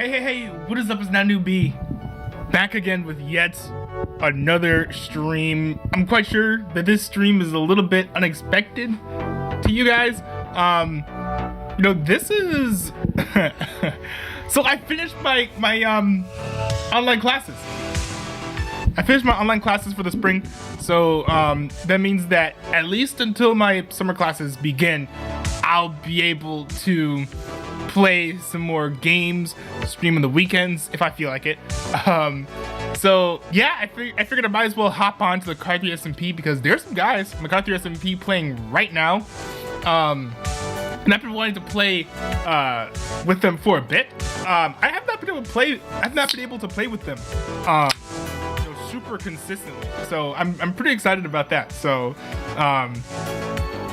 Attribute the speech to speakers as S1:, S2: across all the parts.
S1: Hey, what is up? It's Nanu B. Back again with yet another stream. I'm quite sure that this stream is a little bit unexpected to you guys. This is... So I finished my online classes. I finished my online classes for the spring, so that means that at least until my summer classes begin, I'll be able to play some more games, stream on the weekends if I feel like it. So yeah, I figured I might as well hop on to the MacArthur SMP because there's some guys, MacArthur SMP, playing right now. And I've been wanting to play with them for a bit. I have not been able to play with them super consistently. So I'm pretty excited about that. So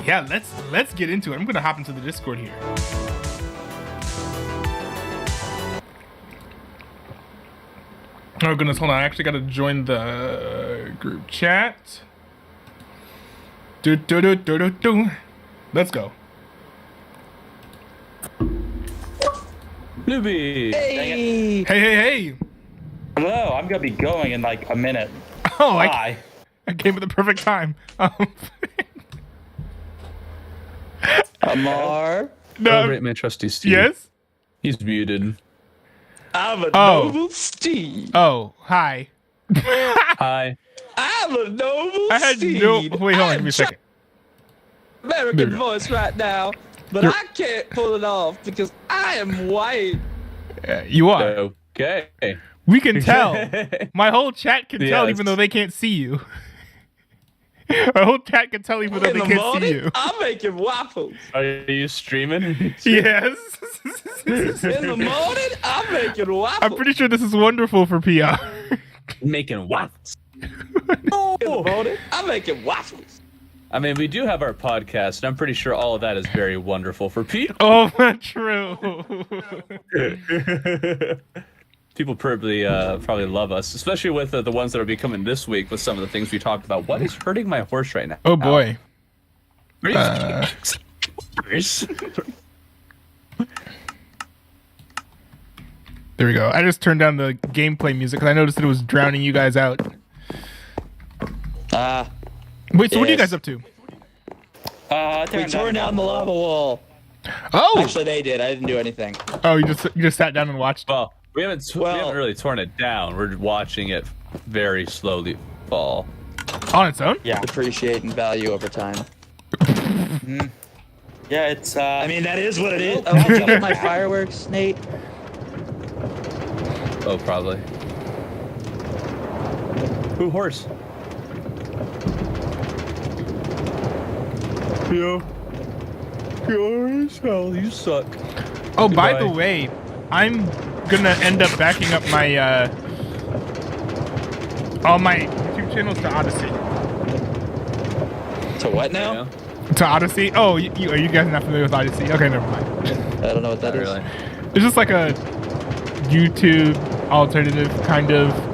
S1: yeah, let's get into it. I'm gonna hop into the Discord here. Oh goodness, hold on. I actually gotta join the group chat. Let's go.
S2: Newbie!
S1: Hey!
S3: Hello, I'm gonna be going in like a minute.
S1: Oh,
S3: Bye.
S1: I came at the perfect time.
S2: Amar?
S4: Celebrate my trusty Steve.
S1: Yes?
S4: He's muted.
S2: I'm a noble Steve.
S1: Oh, hi.
S4: Hi.
S2: I'm a noble
S1: I had
S2: Steve.
S1: no... Wait, hold on, give me a second.
S2: American voice right now, but I can't pull it off because I am white.
S1: You are.
S4: Okay.
S1: We can tell. My whole chat can tell,
S4: Yes.
S1: even though they can't see you. My whole chat can tell, even though
S2: In
S1: they
S2: the
S1: can't
S2: morning,
S1: see you.
S2: I'm making waffles.
S4: Are you streaming?
S1: Yes.
S2: In the morning, I'm making waffles.
S1: I'm pretty sure this is wonderful for PR.
S4: Making what?
S2: In the morning, I'm making waffles.
S4: I mean, we do have our podcast, and I'm pretty sure all of that is very wonderful for people.
S1: Oh, true.
S4: People probably love us, especially with the ones that are becoming this week with some of the things we talked about. What is hurting my horse right now?
S1: Oh boy. There we go. I just turned down the gameplay music because I noticed that it was drowning you guys out. Wait, so what are you
S2: yes.
S1: guys up to?
S2: We tore down the lava wall.
S1: Oh!
S2: Actually, they did. I didn't do anything.
S1: Oh, you just sat down and watched.
S4: Well, we haven't really torn it down. We're watching it very slowly fall.
S1: On its own?
S3: Yeah.
S2: Depreciate in value over time.
S3: Yeah, it's
S2: I mean, that is what it is. Oh, did you get my fireworks, Nate?
S4: Oh, probably. Who horse? Yo. Hell, you suck.
S1: Oh, by
S4: Goodbye.
S1: the way, I'm gonna end up backing up my all my YouTube channels to Odyssey.
S2: To what now?
S4: Yeah.
S1: To Odyssey? Oh, are you guys not familiar with Odyssey? Okay, never mind.
S2: I don't know what that
S4: Not
S2: is.
S4: really.
S1: It's just like a YouTube alternative kind of.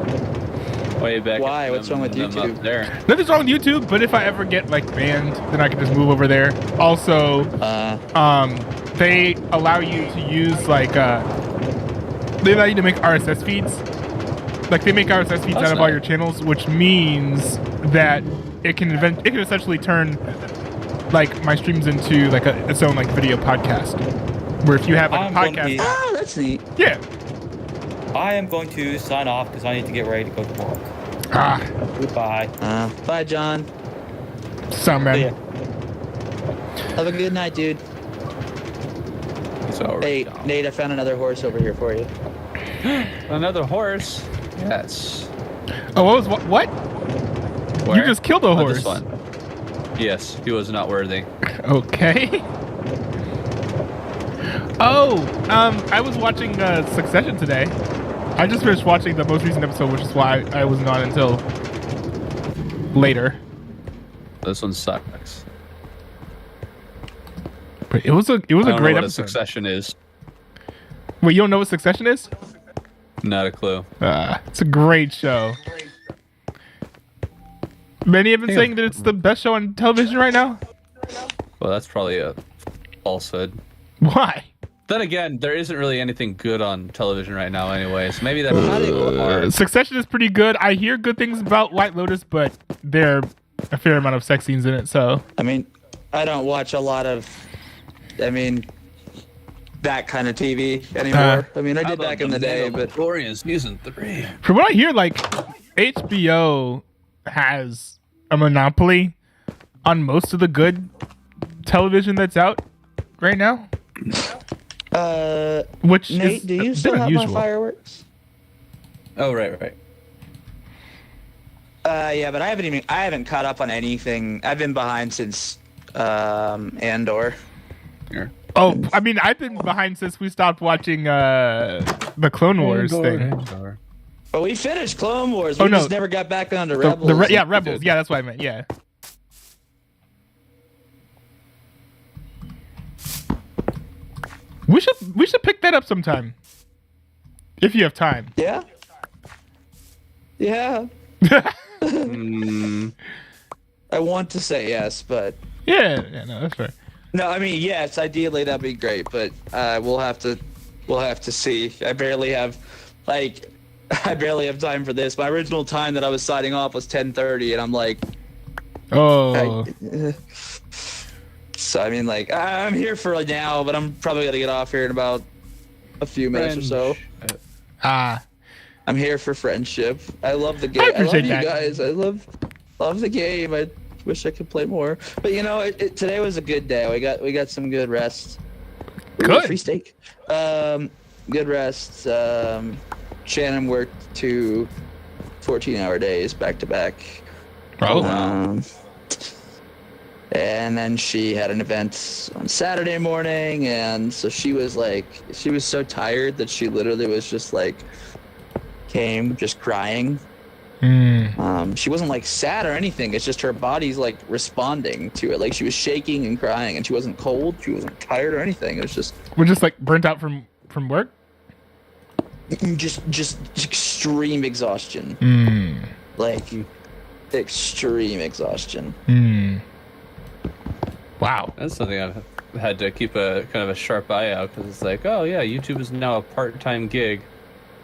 S4: Way back.
S2: Why? What's wrong with
S4: them
S2: YouTube?
S4: Up there.
S1: Nothing's wrong with YouTube, but if I ever get like banned, then I can just move over there. Also, they allow you to use like they allow you to make RSS feeds. Like they make RSS feeds out of all your channels, which means that it can essentially turn like my streams into like its own like video podcast. Where if you have like a podcast,
S2: Ah, that's neat.
S1: yeah.
S3: I am going to sign off because I need to get ready to go to work. Goodbye.
S2: Bye, John.
S1: Sound man.
S3: Yeah.
S2: Have a good night, dude.
S4: It's already
S2: Hey,
S4: gone.
S2: Nate, I found another horse over here for you.
S4: Another horse. Yes.
S1: Oh, what? You
S4: Where?
S1: just killed a
S4: Oh,
S1: horse.
S4: this one. Yes, he was not worthy.
S1: Okay. Oh, I was watching Succession today. I just finished watching the most recent episode, which is why I wasn't on until later.
S4: This one sucks.
S1: But it was a
S4: I don't know
S1: great
S4: what a
S1: episode.
S4: Succession is.
S1: Wait, you don't know what Succession is?
S4: Not a clue.
S1: It's a great show. Many have been
S4: Yeah.
S1: saying that it's the best show on television right now.
S4: Well, that's probably a falsehood.
S1: Why?
S4: Then again, there isn't really anything good on television right now, anyway. So maybe that's
S1: Succession is pretty good. I hear good things about White Lotus, but there are a fair amount of sex scenes in it. So
S2: I mean, I don't watch a lot of, that kind of TV anymore. I did back in the day, but
S4: Mandalorian season 3.
S1: from what I hear, like HBO has a monopoly on most of the good television that's out right now. Which
S2: Nate,
S1: is
S2: do you
S1: a
S2: still
S1: bit
S2: have
S1: unusual.
S2: my fireworks?
S4: Oh, right.
S2: Yeah, but I haven't caught up on anything. I've been behind since Andor.
S4: Here.
S1: Oh, I mean, I've been behind since we stopped watching the Clone Wars thing.
S2: But we finished Clone Wars.
S1: Oh,
S2: We
S1: no.
S2: just never got back onto Rebels.
S1: Rebels. Yeah, that's what I meant. Yeah. We should pick that up sometime. If you have time.
S2: Yeah. Yeah. I want to say yes, but
S1: Yeah, no, that's fair.
S2: no. Yes. Ideally, that'd be great, but we'll have to see. I barely have time for this. My original time that I was signing off was 10:30, and I'm like,
S1: Oh.
S2: so I'm here for now, but I'm probably gonna get off here in about a few minutes or so. I'm here for friendship. I love the game. I love
S1: appreciate
S2: you
S1: that.
S2: guys. I love the game. I wish I could play more. But today was a good day. We got some good rest.
S1: Good.
S2: Free steak. Good rest. Shannon worked 2 14-hour days back to back.
S1: Oh.
S2: And then she had an event on Saturday morning, and so she was so tired that she literally was just came just crying. She wasn't sad or anything. It's just her body's responding to it. She was shaking and crying, and she wasn't cold. She wasn't tired or anything. It was just
S1: We're just burnt out from work.
S2: just extreme exhaustion. Extreme exhaustion.
S1: Wow.
S4: That's something I've had to keep a kind of a sharp eye out, because it's oh yeah, YouTube is now a part-time gig,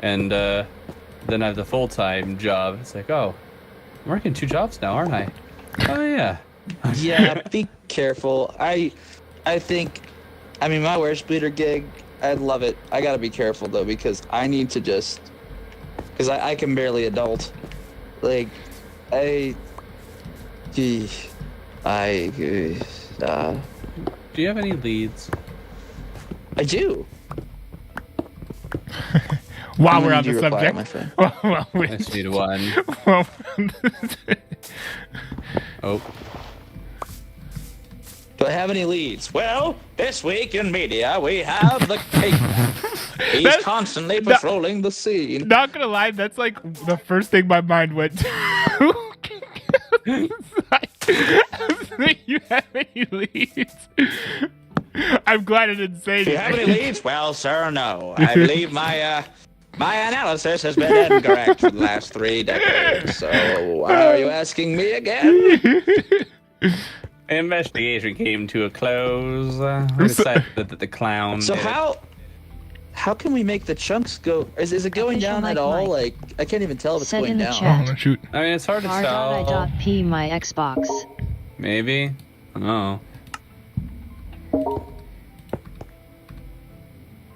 S4: and then I have the full-time job. It's oh, I'm working 2 jobs now, aren't I? Oh yeah.
S2: Yeah, be careful. I think, my Worst Bleeder gig, I love it. I gotta be careful though, because I need to because I can barely adult. Do
S4: you have any leads?
S2: I do.
S1: While
S2: When
S1: we're on
S2: did
S1: the
S2: you reply,
S1: subject.
S2: my friend?
S1: Well,
S4: I just need one. Oh.
S2: Do I have any leads? Well, this week in media, we have the caveman. He's
S1: That's-
S2: constantly patrolling the scene.
S1: Not gonna lie, that's the first thing my mind went to. You have any leads? I'm glad I didn't say
S2: Do you have any
S1: anything.
S2: leads? Well, sir, no. I believe my analysis has been incorrect for the last 3 decades. So, why are you asking me again?
S4: Investigation came to a close. We decided that the clown.
S2: So
S4: did it.
S2: how can we make the chunks go? Is it going
S5: Official
S2: down
S5: Mike
S2: at all?
S5: Mike.
S2: I can't even tell if it's
S5: Said
S2: going
S5: in the
S2: down.
S5: chat.
S1: Oh, shoot.
S4: I mean, it's hard to tell.
S5: R.I.P my Xbox.
S4: Maybe. Oh.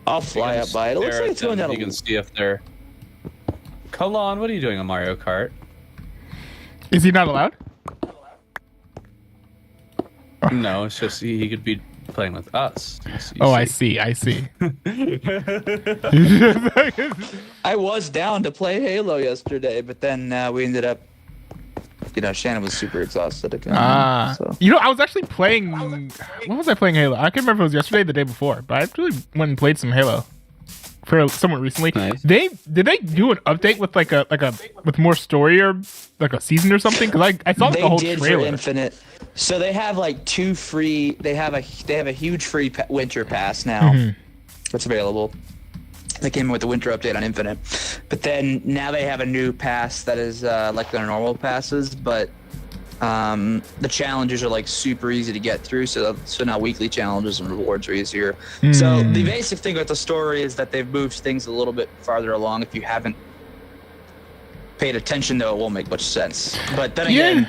S2: I'll fly up by it. It looks like it's going down.
S4: You can see if they're. Colon, what are you doing on Mario Kart?
S1: Is he not allowed?
S4: No, it's just he could be playing with us.
S1: I see. I
S2: was down to play Halo yesterday, but then we ended up. Shannon was super exhausted again. So.
S1: I was actually playing. When was I playing Halo? I can't remember if it was yesterday or the day before, but I actually went and played some Halo for somewhat recently.
S4: Nice.
S1: Did they do an update with with more story or a season or something? Because I saw
S2: They
S1: the whole
S2: did
S1: trailer.
S2: for Infinite. So they have 2 free. They have a huge free winter pass now. That's available. They came in with the winter update on Infinite, but then now they have a new pass that is like their normal passes, but The challenges are like super easy to get through, so now weekly challenges and rewards are easier. So the basic thing with the story is that they've moved things a little bit farther along. If you haven't paid attention, though, it won't make much sense. But then again,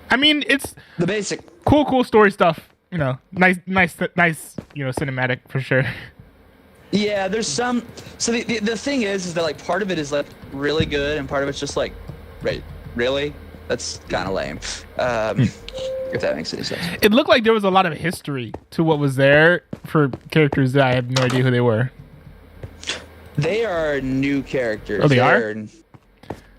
S1: I mean, it's
S2: the basic
S1: cool story stuff. You know, nice. You know, cinematic for sure.
S2: Yeah, there's some. So the thing is that like part of it is like really good, and part of it's just like, right, really. That's kind of lame, if that makes any sense.
S1: It looked like there was a lot of history to what was there for characters that I have no idea who they were.
S2: They are new characters.
S1: Oh, they are?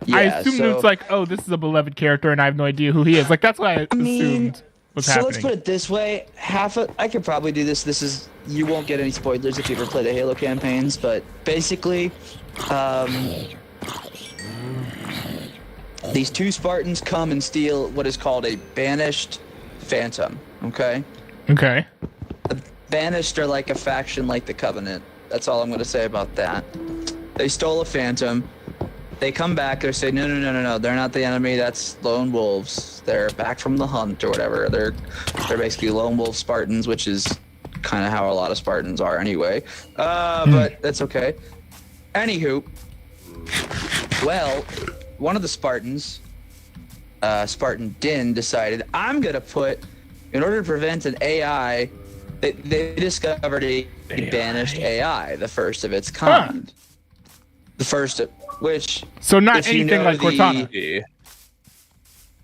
S2: Yeah,
S1: I assumed it's like, oh, this is a beloved character, and I have no idea who he is. Like, that's what I assumed was happening.
S2: So let's put it this way. I could probably do this. You won't get any spoilers if you ever play the Halo campaigns, but basically, these two Spartans come and steal what is called a banished phantom, okay?
S1: Okay.
S2: The banished are like a faction like the Covenant. That's all I'm going to say about that. They stole a phantom. They come back, they say, no, they're not the enemy, that's lone wolves. They're back from the hunt or whatever. They're basically lone wolf Spartans, which is kind of how a lot of Spartans are anyway. But that's okay. Anywho, well, one of the Spartans, Spartan Din, decided, I'm going to put, in order to prevent an AI, they discovered a banished AI, the first of its kind. The first of which...
S1: So not anything like Cortana.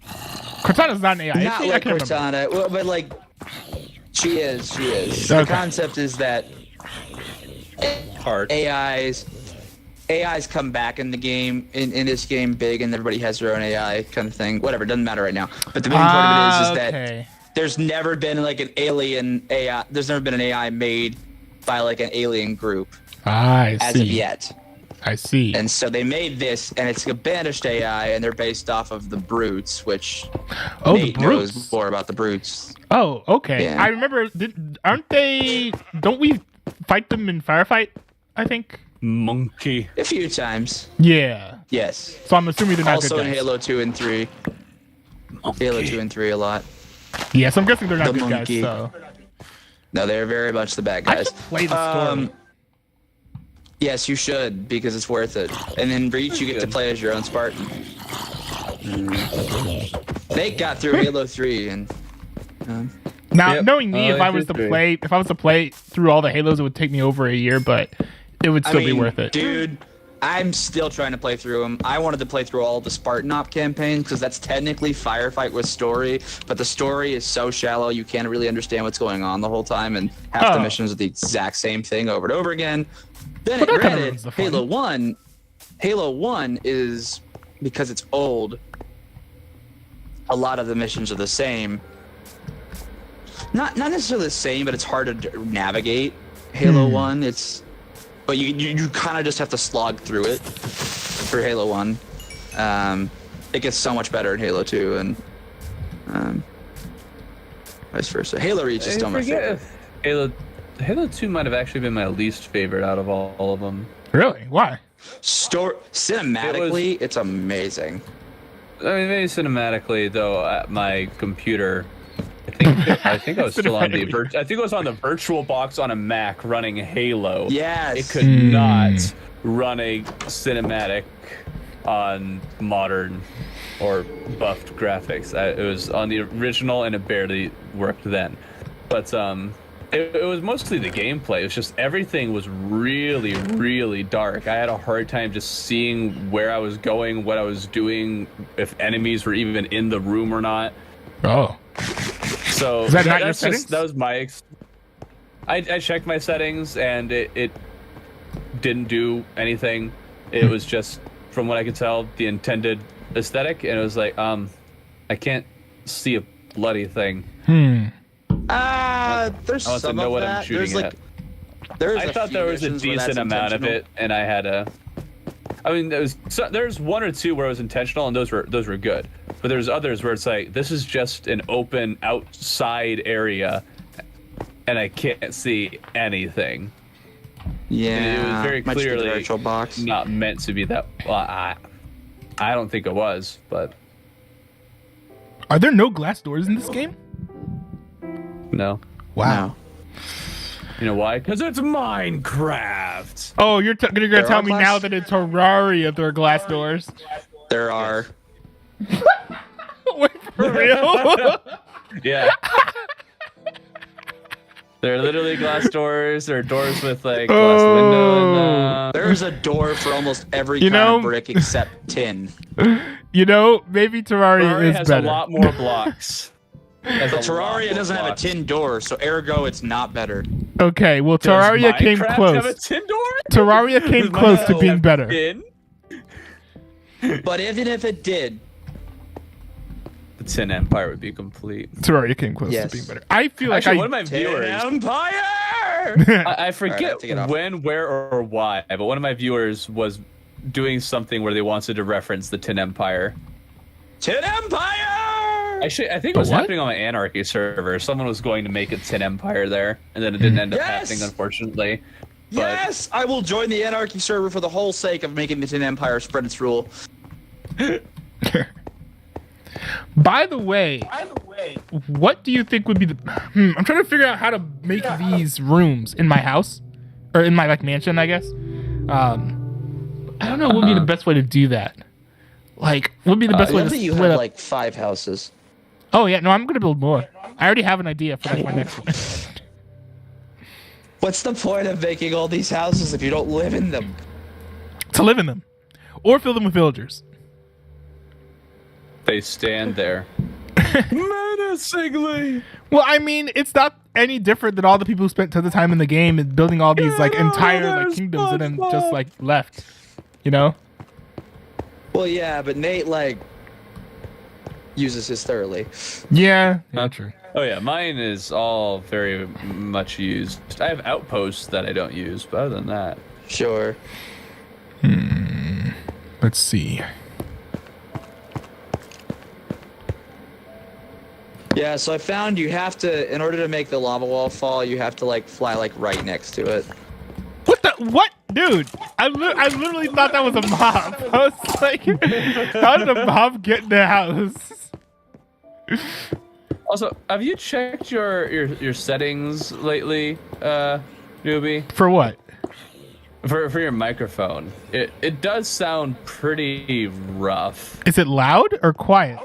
S1: Cortana's not an AI.
S2: Not like Cortana, well, but like, she is.
S1: Okay.
S2: The concept is that
S4: Hard.
S2: AIs come back in the game, in this game big, and everybody has their own AI kind of thing. Whatever, doesn't matter right now. But the main point of it is that there's never been like an alien AI. There's never been an AI made by like an alien group as of yet.
S1: I see.
S2: And so they made this, and it's a banished AI, and they're based off of the Brutes, which Nate knows more about the Brutes.
S1: Oh, okay.
S2: Yeah.
S1: I remember. Aren't they? Don't we fight them in Firefight? I think.
S4: Monkey.
S2: A few times.
S1: Yeah.
S2: Yes.
S1: So I'm assuming they're not
S2: also
S1: good guys.
S2: in Halo 2 and 3. Halo 2 and 3 a lot.
S1: Yeah, so I'm guessing they're not
S2: The
S1: good
S2: monkey.
S1: guys. So.
S2: No, they're very much the bad
S1: I
S2: guys.
S1: should play the story.
S2: Yes, you should, because it's worth it. And in Reach, you get to play as your own Spartan. Nate got through Halo 3, and
S1: Now,
S4: Yep.
S1: knowing me, if I was
S4: agree.
S1: to play through all the Halos, it would take me over a year, but it would still be worth it.
S2: Dude, I'm still trying to play through them. I wanted to play through all the Spartan Op campaigns because that's technically Firefight with story, but the story is so shallow you can't really understand what's going on the whole time, and half the missions are the exact same thing over and over again. Then,
S1: Well, that kinda
S2: granted,
S1: ruins the fun.
S2: Halo 1 is, because it's old, a lot of the missions are the same. Not necessarily the same, but it's hard to navigate. Halo 1, but you kind of just have to slog through it for Halo 1. It gets so much better in Halo 2, and vice versa. Halo Reach is still my favorite.
S4: Halo 2 might have actually been my least favorite out of all of them.
S1: Really? Why?
S2: Cinematically, it's amazing.
S4: I mean, maybe cinematically though. At my computer, I think I was still on the I think I was on the Virtual Box on a Mac running Halo.
S2: Yes.
S4: It could not run a cinematic on modern or buffed graphics. It was on the original and it barely worked then. But it was mostly the gameplay. It was just everything was really, really dark. I had a hard time just seeing where I was going, what I was doing, if enemies were even in the room or not.
S1: Oh.
S4: So
S1: Is that not your settings?
S4: That was my. I checked my settings and it didn't do anything. It was just, from what I could tell, the intended aesthetic, and it was like, I can't see a bloody thing.
S2: There's
S4: I want to
S2: some
S4: know
S2: of
S4: what
S2: that.
S4: I'm shooting at.
S2: There's
S4: I thought there was a decent amount of it, and I had a. I mean, there's one or two where it was intentional, and those were good. But there's others where it's like, this is just an open outside area, and I can't see anything.
S2: Yeah,
S4: And it was very
S2: might just be the
S4: clearly
S2: virtual box.
S4: not meant to be that. Well, I don't think it was, but
S1: Are there no glass doors in this game?
S4: No.
S1: Wow.
S2: No.
S4: You know why? Because it's Minecraft.
S1: Oh, you're gonna
S2: There
S1: tell
S2: are
S1: me
S2: glass-
S1: now that in Terraria there are glass doors?
S2: There are.
S1: Wait, for real?
S4: Yeah. They're literally glass doors or doors with like glass window in them.
S2: There's a door for almost every
S1: You
S2: kind
S1: know-
S2: of brick except tin.
S1: You know, maybe Terraria
S4: Ferrari
S1: is
S4: has
S1: better.
S4: a lot more blocks. Has
S2: But
S4: a lot
S2: Terraria
S4: more
S2: doesn't have a
S4: blocks.
S2: tin door, so ergo it's not better.
S1: Okay, well,
S4: Does
S1: Terraria came
S4: Minecraft have a
S1: close.
S4: tin door?
S1: Terraria came
S4: Does
S1: close to
S4: Minecraft
S1: being
S4: have
S1: better.
S4: tin?
S2: But even if it did,
S4: The Tin Empire would be complete.
S1: Terraria came close
S2: Yes.
S1: to being better. I feel like
S4: Actually,
S1: I.
S4: one of my
S2: Tin
S4: viewers.
S2: Empire!
S4: I
S2: have
S4: forget
S2: to get off.
S4: when, where, or why, but one of my viewers was doing something where they wanted to reference the Tin Empire.
S2: Tin Empire!
S4: Actually, I think it was
S1: what?
S4: happening on my Anarchy server. Someone was going to make a Tin Empire there, and then it didn't end up
S2: Yes!
S4: happening, unfortunately. But
S2: Yes! I will join the Anarchy server for the whole sake of making the Tin Empire spread its rule.
S1: By the way, what do you think would be the? I'm trying to figure out how to make these rooms in my house, or in my like mansion, I guess. I don't know what would be the best way to do that. Like, what would be the best
S2: I
S1: way
S2: love
S1: to
S2: that you
S1: split
S2: have
S1: up?
S2: like 5 houses.
S1: Oh yeah, no, I'm gonna build more. I already have an idea for like my next one.
S2: What's the point of making all these houses if you don't live in them?
S1: To live in them, or fill them with villagers.
S4: they stand there. Menacingly!
S1: Well, I mean, it's not any different than all the people who spent tons of time in the game and building all these like entire like kingdoms and then just like left. You know?
S2: Well, yeah, but Nate like uses his thoroughly.
S1: Yeah. Yeah, true.
S4: Oh yeah, mine is all very much used. I have outposts that I don't use, but other than that,
S2: Sure.
S1: Let's see.
S2: Yeah, so I found you have to, in order to make the lava wall fall, you have to like fly like right next to it.
S1: What the? What? Dude, I literally thought that was a mob. I was like, how did a mob get in the house?
S4: Also, have you checked your settings lately, newbie?
S1: For what?
S4: For your microphone, it does sound pretty rough.
S1: Is it loud or quiet?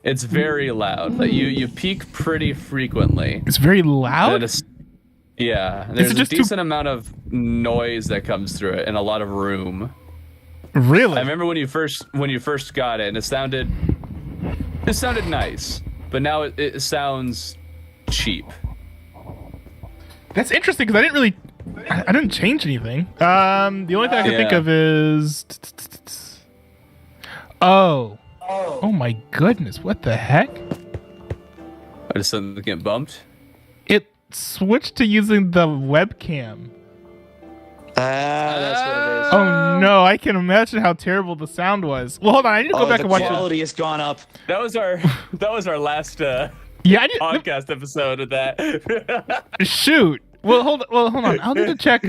S4: It's very loud. Like you peak pretty frequently.
S1: It's very
S4: And
S1: loud?
S4: it's- yeah, there's a
S1: just too-
S4: decent amount of noise that comes through it and a lot of room.
S1: Really?
S4: I remember when you first got it, and it sounded nice, but now it sounds cheap.
S1: That's interesting because I didn't change anything. The only thing I can think
S4: Yeah.
S1: of is oh my goodness, what the heck?
S4: I just something get bumped.
S1: It switched to using the webcam.
S2: That's what it is.
S1: Oh no, I can imagine how terrible the sound was. Well, hold on, I need to go back
S2: the
S1: and watch it.
S2: quality has gone up.
S4: That was our last
S1: Yeah, I need
S4: podcast episode of that.
S1: shoot. Well, hold on. I'll need to check.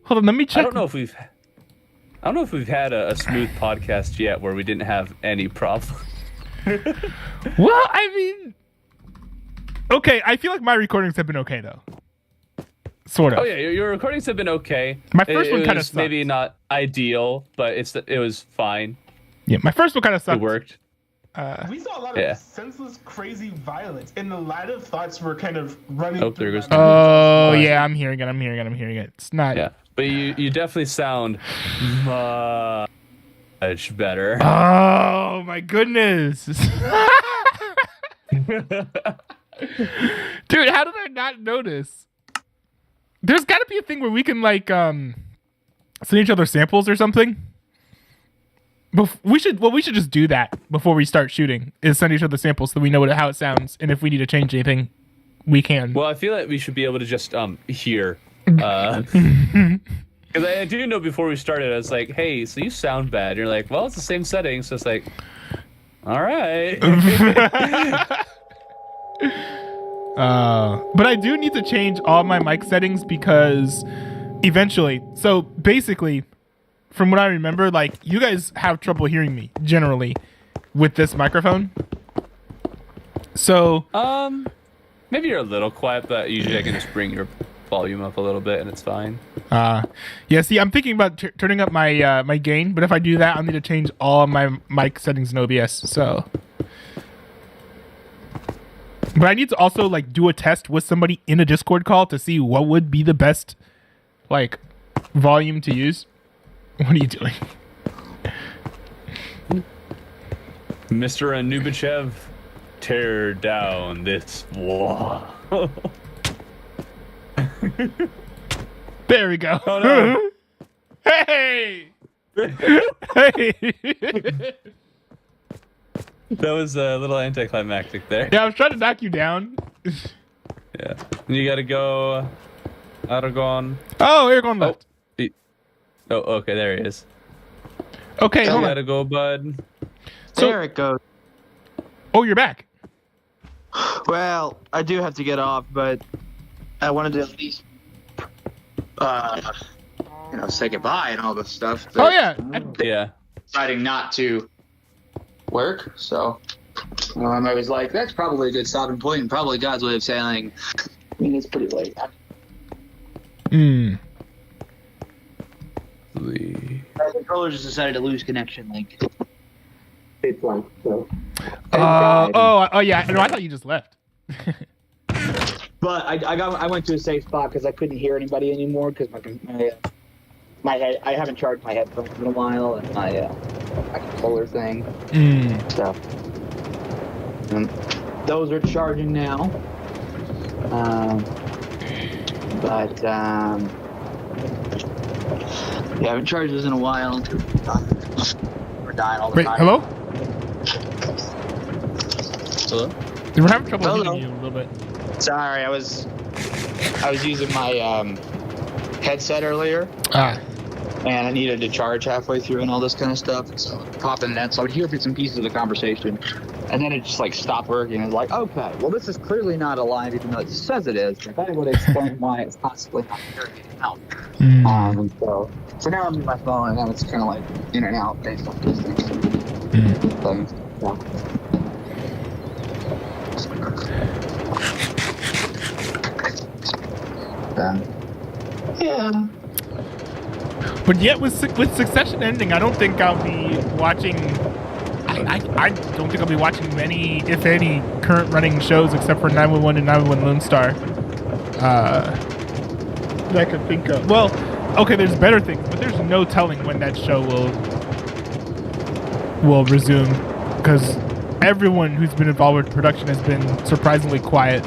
S1: Hold on, let me check.
S4: I don't know if we've had a smooth podcast yet where we didn't have any problem.
S1: Well, I mean, okay, I feel like my recordings have been okay though. Sort of.
S4: Oh yeah, your recordings have been okay.
S1: My first one
S4: It
S1: kinda
S4: was maybe
S1: sucked.
S4: not ideal, but it was fine.
S1: Yeah, my first one kind of
S4: It
S1: sucked.
S4: worked.
S6: We saw a lot
S4: Yeah.
S6: of senseless, crazy violence, and a lot of thoughts were kind of running.
S4: Oh,
S6: through
S4: there goes
S6: my
S4: the-
S1: Oh
S6: mind.
S1: yeah, I'm hearing it. It's not.
S4: Yeah, but you definitely sound much better.
S1: Oh my goodness. Dude, how did I not notice? There's got to be a thing where we can like send each other samples or something. We should just do that before we start shooting. Is send each other samples so we know how it sounds, and if we need to change anything, we can.
S4: Well, I feel like we should be able to just hear. Because I do know before we started, I was like, "Hey, so you sound bad." And you're like, "Well, it's the same settings." So it's like, "All right."
S1: But I do need to change all my mic settings because eventually, so basically, from what I remember, like you guys have trouble hearing me generally with this microphone. So
S4: Maybe you're a little quiet, but usually I can just bring your volume up a little bit and it's fine.
S1: yeah. See, I'm thinking about turning up my my gain, but if I do that, I'll need to change all my mic settings in OBS. So, but I need to also like do a test with somebody in a Discord call to see what would be the best like volume to use. What are you doing?
S4: Mr. Anubichev, tear down this wall.
S1: There we go.
S4: Oh, no.
S1: Hey! Hey!
S4: That was a little anticlimactic there.
S1: Yeah, I was trying to knock you down.
S4: Yeah. And you gotta go Aragon.
S1: Oh, Aragon left.
S4: Oh, okay, there he is.
S1: Okay,
S4: You
S1: hold on.
S4: gotta go, bud.
S1: So-
S7: There it goes.
S1: Oh, you're back.
S7: Well, I do have to get off, but I wanted to at least, say goodbye and all this stuff.
S1: Oh yeah.
S4: Yeah.
S7: Deciding not to work, so I was like, that's probably a good stopping point and probably God's way of saying, I mean, it's pretty late.
S1: Hmm.
S7: The controller just decided to lose connection, like. It's like, so.
S1: Oh yeah. No, I thought you just left.
S7: But I went to a safe spot because I couldn't hear anybody anymore because my head, I haven't charged my headphones in a while and my controller thing. So those are charging now. But yeah, I haven't charged those in a while. We're dying all the
S1: Wait,
S7: time.
S1: hello?
S4: Hello?
S1: We're having trouble
S7: Hello.
S1: hearing you a little bit.
S7: Sorry, I was using my headset earlier. And I needed to charge halfway through and all this kind of stuff. So popping that, so I would hear bits and pieces of the conversation, and then it just like stopped working. It's like, okay, well this is clearly not alive, even though it says it is. If I would explain why it's possibly not hearing it out. And so now I'm in my phone, and now it's kind of like in and out based on distance and things. Yeah.
S1: But yet, with Succession ending, I don't think I'll be watching. I don't think I'll be watching many, if any, current running shows except for 911 and 911 Lone Star. That I can think of. Well, okay, there's better things, but there's no telling when that show will resume, because everyone who's been involved with production has been surprisingly quiet.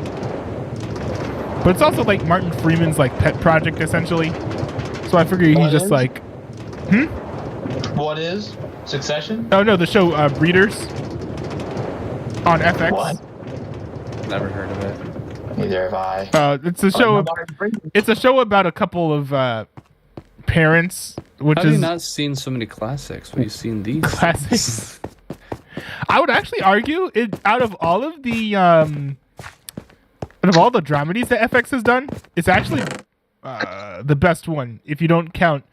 S1: But it's also like Martin Freeman's like pet project essentially. So I figure he's just like,
S6: What is Succession?
S1: oh no, the show Breeders on FX.
S6: What?
S4: Never heard of it.
S6: Neither have I.
S1: It's a show. It's a show about a couple of parents, which
S4: How have
S1: is
S4: you not seen so many classics when you've seen these?
S1: classics. I would actually argue it out of all of the dramedies that FX has done, it's actually the best one. If you don't count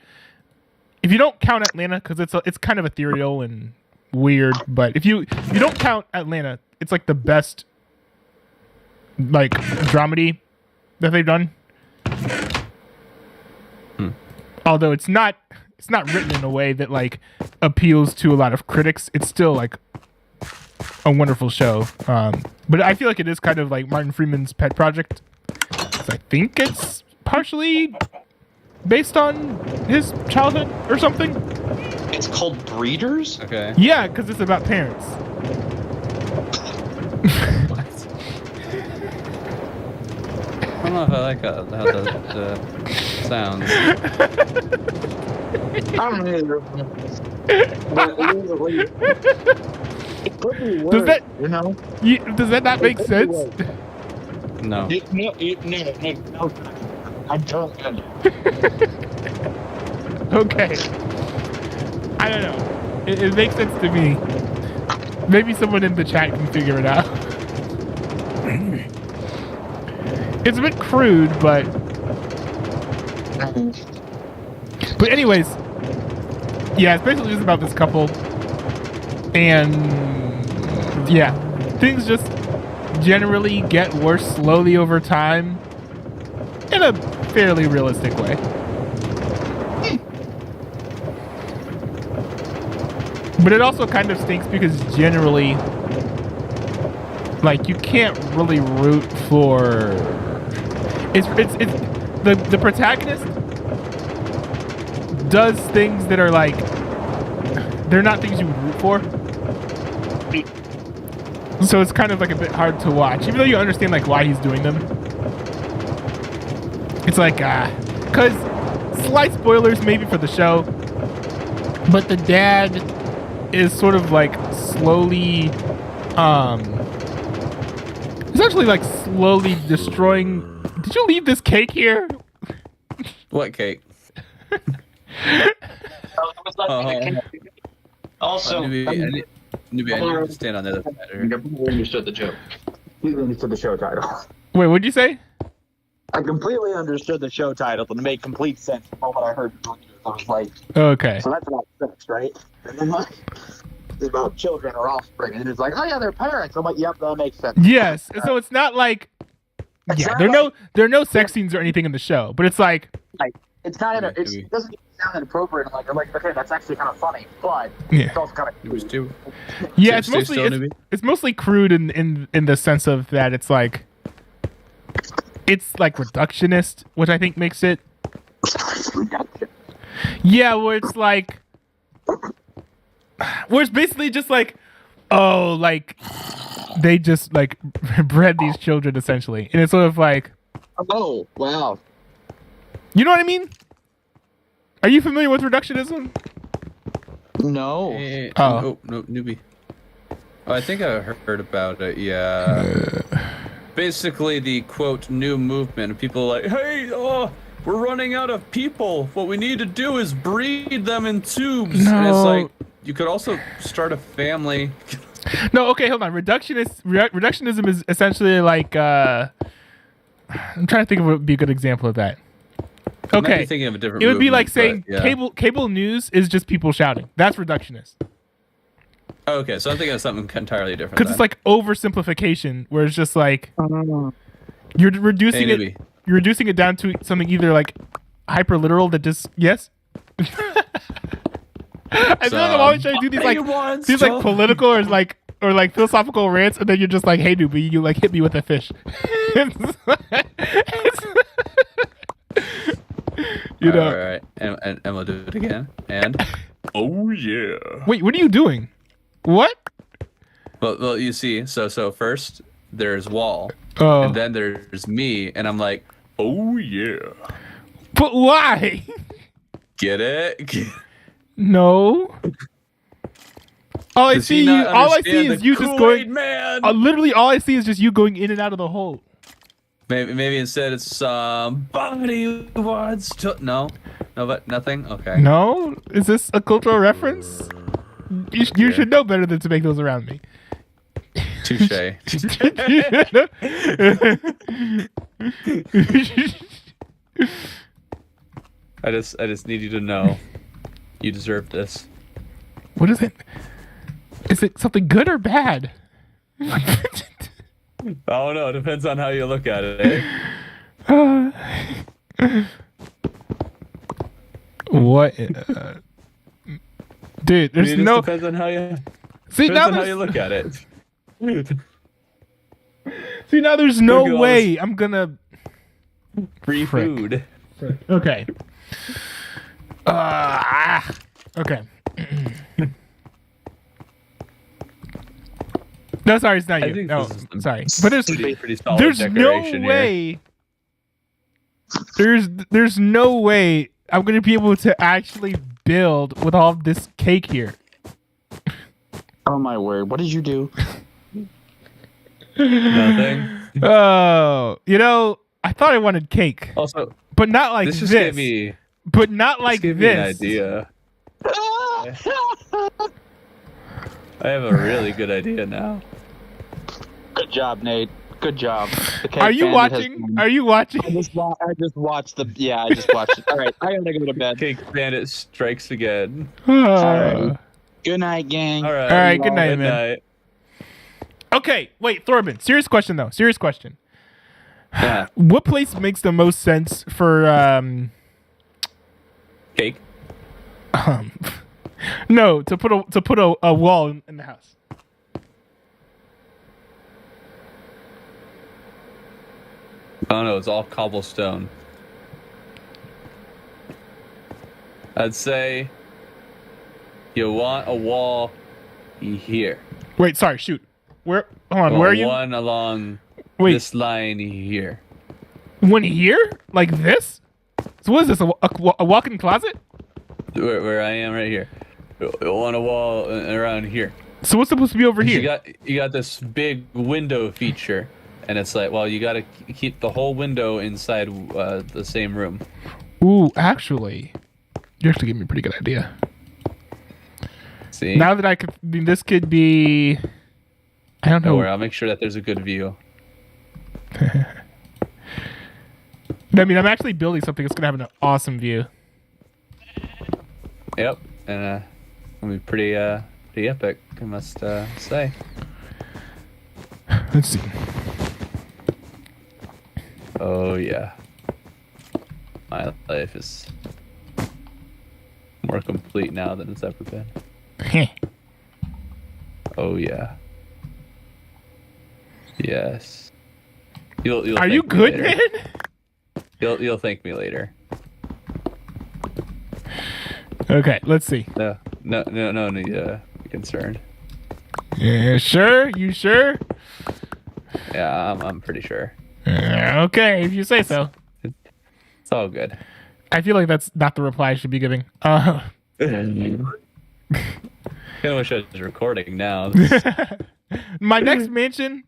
S1: Atlanta, because it's kind of ethereal and weird, but if you don't count Atlanta, it's like the best like dramedy that they've done. Although it's not written in a way that like appeals to a lot of critics. It's still like a wonderful show. But I feel like it is kind of like Martin Freeman's pet project. 'Cause I think it's partially based on his childhood or something.
S6: It's called Breeders?
S4: Okay.
S1: Yeah, because it's about parents.
S4: What? I don't know if I like how the sounds.
S7: I don't know. It could be worse,
S1: Does that-
S7: you know?
S1: Does that not make
S7: It could be
S1: sense?
S7: worse.
S4: No.
S7: No. I don't get it.
S1: Okay. I don't know. It makes sense to me. Maybe someone in the chat can figure it out. It's a bit crude, but anyways, yeah, it's basically just about this couple, and yeah, things just generally get worse slowly over time in a fairly realistic way. But it also kind of stinks because generally, like, you can't really root for. It's the protagonist does things that are like they're not things you would root for. So it's kind of like a bit hard to watch, even though you understand like why he's doing them. It's like because slight spoilers maybe for the show, but the dad is sort of like slowly essentially like slowly destroying. Did you leave this cake here?
S4: What cake?
S7: Also,
S4: Newbie, I need to stand on the other side
S7: I
S4: here.
S7: completely understood the joke. Completely understood the show title.
S1: Wait, what'd you say?
S7: I completely understood the show title, and it made complete sense the moment I heard it. I was like,
S1: Okay.
S7: so that's about sex, right? And then like, it's about children or offspring, and it's like, oh yeah, they're parents. I'm like, yep, that makes sense.
S1: Yes. So it's not like there are no sex scenes or anything in the show, but it's like
S7: It's not. It doesn't even sound inappropriate. I'm like, okay, that's actually kind of funny, but
S1: Yeah.
S7: it's also kind of.
S4: Newbie's too.
S1: yeah,
S4: Stay still, Newbie.
S1: it's mostly crude in the sense of that it's like reductionist, which I think makes it. Yeah, where it's like, where it's basically just like, oh, like they just like bred these children essentially, and it's sort of like,
S7: Oh wow!
S1: you know what I mean? Are you familiar with reductionism?
S7: No.
S1: Oh.
S4: No, Newbie. Oh, I think I heard about it. Yeah. Basically, the quote new movement. People are like, hey, we're running out of people. What we need to do is breed them in tubes.
S1: No.
S4: And it's like you could also start a family.
S1: No, okay, hold on. Reductionism is essentially like I'm trying to think of what would be a good example of that.
S4: I might be
S1: Okay,
S4: thinking of a different
S1: it would be like
S4: movement,
S1: saying
S4: but, yeah.
S1: cable news is just people shouting. That's reductionist
S4: Oh, okay, so I'm thinking of something entirely different.
S1: because it's like oversimplification, where it's just like you're reducing
S4: Hey,
S1: it.
S4: Newbie.
S1: You're reducing it down to something either like hyper literal that just yes. I feel like I'm always trying to do these like political or like philosophical rants, and then you're just like, hey, newbie, you like hit me with a fish. You know.
S4: All right, and we'll do it again. And oh yeah.
S1: Wait, what are you doing? What?
S4: Well, you see, so first there's Wall,
S1: Oh.
S4: and then there's me, and I'm like, oh yeah.
S1: But why?
S4: Get it?
S1: No. All I
S4: Does he
S1: see,
S4: not
S1: all I
S4: understand
S1: see is
S4: the
S1: you just
S4: Kool-Aid
S1: going.
S4: Man?
S1: Literally, all I see is just you going in and out of the hole.
S4: Maybe instead it's somebody who wants to. No, but nothing. Okay.
S1: No, is this a cultural reference? You should know better than to make those around me.
S4: Touche. I just need you to know, you deserve this.
S1: What is it? Is it something good or bad?
S4: Oh no, it depends on how you look at it. Eh?
S1: What? Dude, there's
S4: It just
S1: no.
S4: depends on how you.
S1: See now,
S4: Depends on how you
S1: there's,
S4: look at it.
S1: see now, there's no
S4: Look at all
S1: way I'm gonna.
S4: Free
S1: Frick.
S4: food.
S1: Okay. Okay. No, sorry, it's not
S4: I
S1: you.
S4: think
S1: No,
S4: this is the
S1: sorry. But there's
S4: pretty solid
S1: there's no
S4: decoration here.
S1: way. There's no way I'm gonna be able to actually build with all this cake here.
S7: Oh my word! What did you do?
S4: Nothing.
S1: Oh, I thought I wanted cake,
S4: Also,
S1: but not like
S4: this
S1: this.
S4: just gave me.
S1: But not like
S4: This gave me an
S1: this.
S4: idea. I have a really good idea now.
S7: Good job, Nate. Good job. The Cake
S1: Are you
S7: Bandit has
S1: watching?
S7: won.
S1: Are you watching?
S7: I just watched the. Yeah, I just watched it. All right, I gotta go to bed.
S4: Cake Bandit strikes again.
S1: Alright.
S7: Good night, gang.
S4: All right.
S1: All right, good night,
S4: Good
S1: man.
S4: night.
S1: Okay, wait, Thorben. Serious question though. Serious question.
S4: Yeah.
S1: What place makes the most sense for
S4: Cake.
S1: no, to put a wall in the house?
S4: Oh no, it's all cobblestone. I'd say you want a wall here.
S1: Wait, sorry, shoot. Where? Hold on, where are you?
S4: One along this line here.
S1: One here? Like this? So what is this? A walk-in closet?
S4: Where I am right here. You want a wall around here.
S1: So what's supposed to be over here?
S4: You got this big window feature, and it's like, well, you got to keep the whole window inside the same room.
S1: Ooh, actually, you actually gave me a pretty good idea.
S4: See?
S1: Now that this could be, I don't know.
S4: Don't worry, I'll make sure that there's a good view.
S1: I mean, I'm actually building something that's gonna have an awesome view.
S4: Yep, and it'll be pretty epic, I must say.
S1: Let's see.
S4: Oh yeah, my life is more complete now than it's ever been. Oh yeah. Yes. You'll
S1: Are you
S4: thank me
S1: good,
S4: later.
S1: man?
S4: You'll thank me later.
S1: Okay, let's see.
S4: No need to be concerned.
S1: Yeah, sure? You sure?
S4: Yeah, I'm pretty sure.
S1: Okay, if you say so.
S4: It's all good.
S1: I feel like that's not the reply I should be giving.
S4: I wish I was recording now.
S1: My next mansion.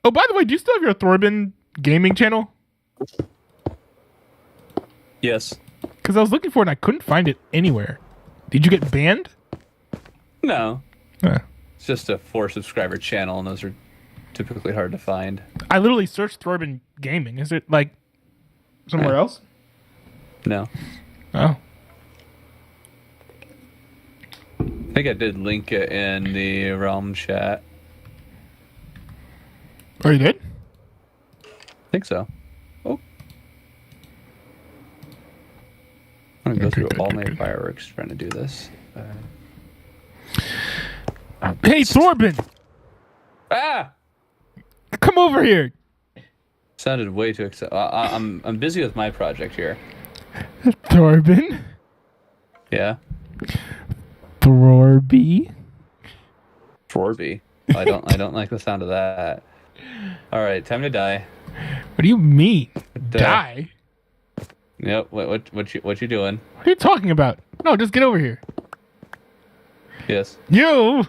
S1: Oh, by the way, do you still have your Thorben gaming channel?
S4: Yes.
S1: Because I was looking for it and I couldn't find it anywhere. Did you get banned?
S4: No. It's just a 4-subscriber channel, and those are typically hard to find.
S1: I literally searched Thorben Gaming. Is it like somewhere else?
S4: No.
S1: Oh.
S4: I think I did link it in the Realm chat.
S1: Oh, you did?
S4: I think so. Oh. I'm gonna go through all my fireworks trying to do this.
S1: Hey, Thorben!
S4: Ah!
S1: Come over here!
S4: Sounded way too excited. I'm busy with my project here.
S1: Thorben?
S4: Yeah.
S1: Thorby?
S4: Forby. I don't like the sound of that. All right, time to die.
S1: What do you mean? Die?
S4: Yep. What you doing?
S1: What are you talking about? No, just get over here.
S4: Yes.
S1: You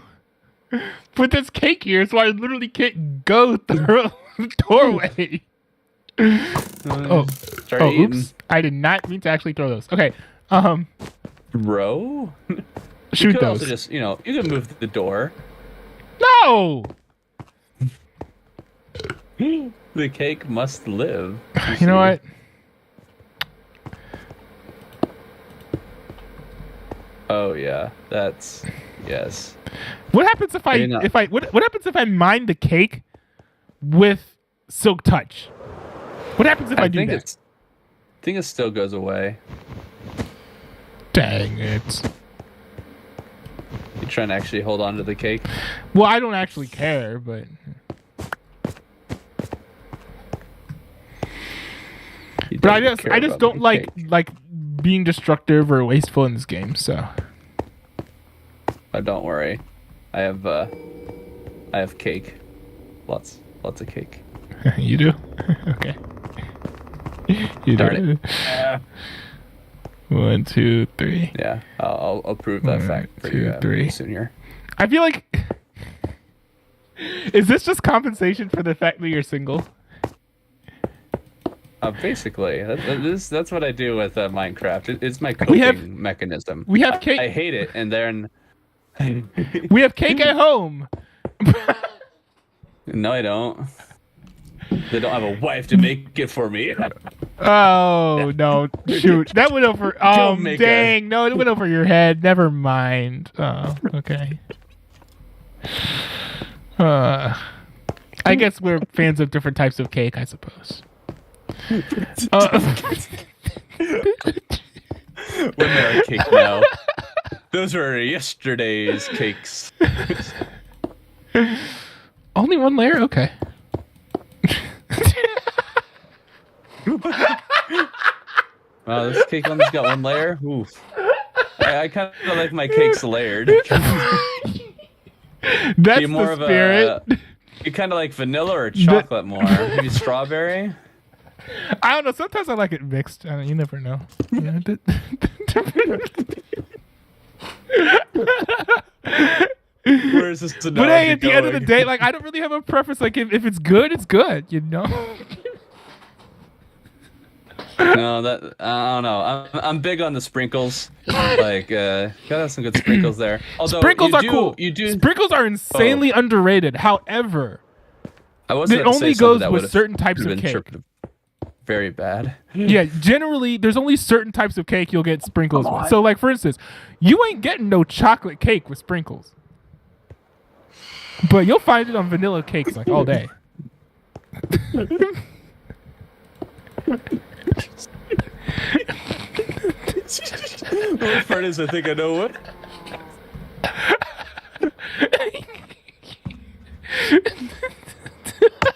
S1: put this cake here so I literally can't go through the doorway.
S4: Start eating.
S1: Oops. I did not mean to actually throw those. Okay.
S4: Bro.
S1: Shoot
S4: you could
S1: those.
S4: Also just, you can move the door.
S1: No!
S4: The cake must live.
S1: You know what?
S4: Oh yeah, that's yes.
S1: What happens if what happens if I mine the cake with Silk Touch? What happens if I do that?
S4: I think it still goes away.
S1: Dang it.
S4: You trying to actually hold on to the cake?
S1: Well, I don't actually care, but I just don't like being destructive or wasteful in this game, so.
S4: Oh, don't worry. I have cake. Lots of cake.
S1: You do? Okay. You
S4: Darn
S1: do. 1, 2, 3.
S4: Yeah, I'll prove that fact for
S1: 2,
S4: you
S1: 3.
S4: soon here.
S1: I feel like is this just compensation for the fact that you're single?
S4: Basically, that's what I do with Minecraft. It's my coping mechanism.
S1: We have cake.
S4: I hate it, and then
S1: we have cake at home.
S4: No, I don't. They don't have a wife to make it for me.
S1: Oh no! Shoot, that went over. Oh dang! No, it went over your head. Never mind. Oh, okay. I guess we're fans of different types of cake, I suppose.
S4: When they're a cake now. Those were yesterday's cakes.
S1: Only one layer? Okay.
S4: Wow, this cake one's got one layer? Oof. I kind of like my cakes layered.
S1: That's
S4: You more
S1: the
S4: of
S1: spirit.
S4: You kind of like vanilla or chocolate more? Maybe strawberry?
S1: I don't know. Sometimes I like it mixed. You never know.
S4: Where is this
S1: But hey, at the end of the day, like I don't really have a preference. Like if it's good, it's good. You know.
S4: No, that I don't know. I'm big on the sprinkles. Like, gotta have some good sprinkles there. Although
S1: Sprinkles are cool.
S4: You do.
S1: Sprinkles are insanely underrated. However,
S4: I was
S1: it only goes with certain types of cake.
S4: Very bad.
S1: Yeah, generally, there's only certain types of cake you'll get sprinkles with. So, like for instance, you ain't getting no chocolate cake with sprinkles, but you'll find it on vanilla cakes like all day.
S4: The worst part is I think I know what.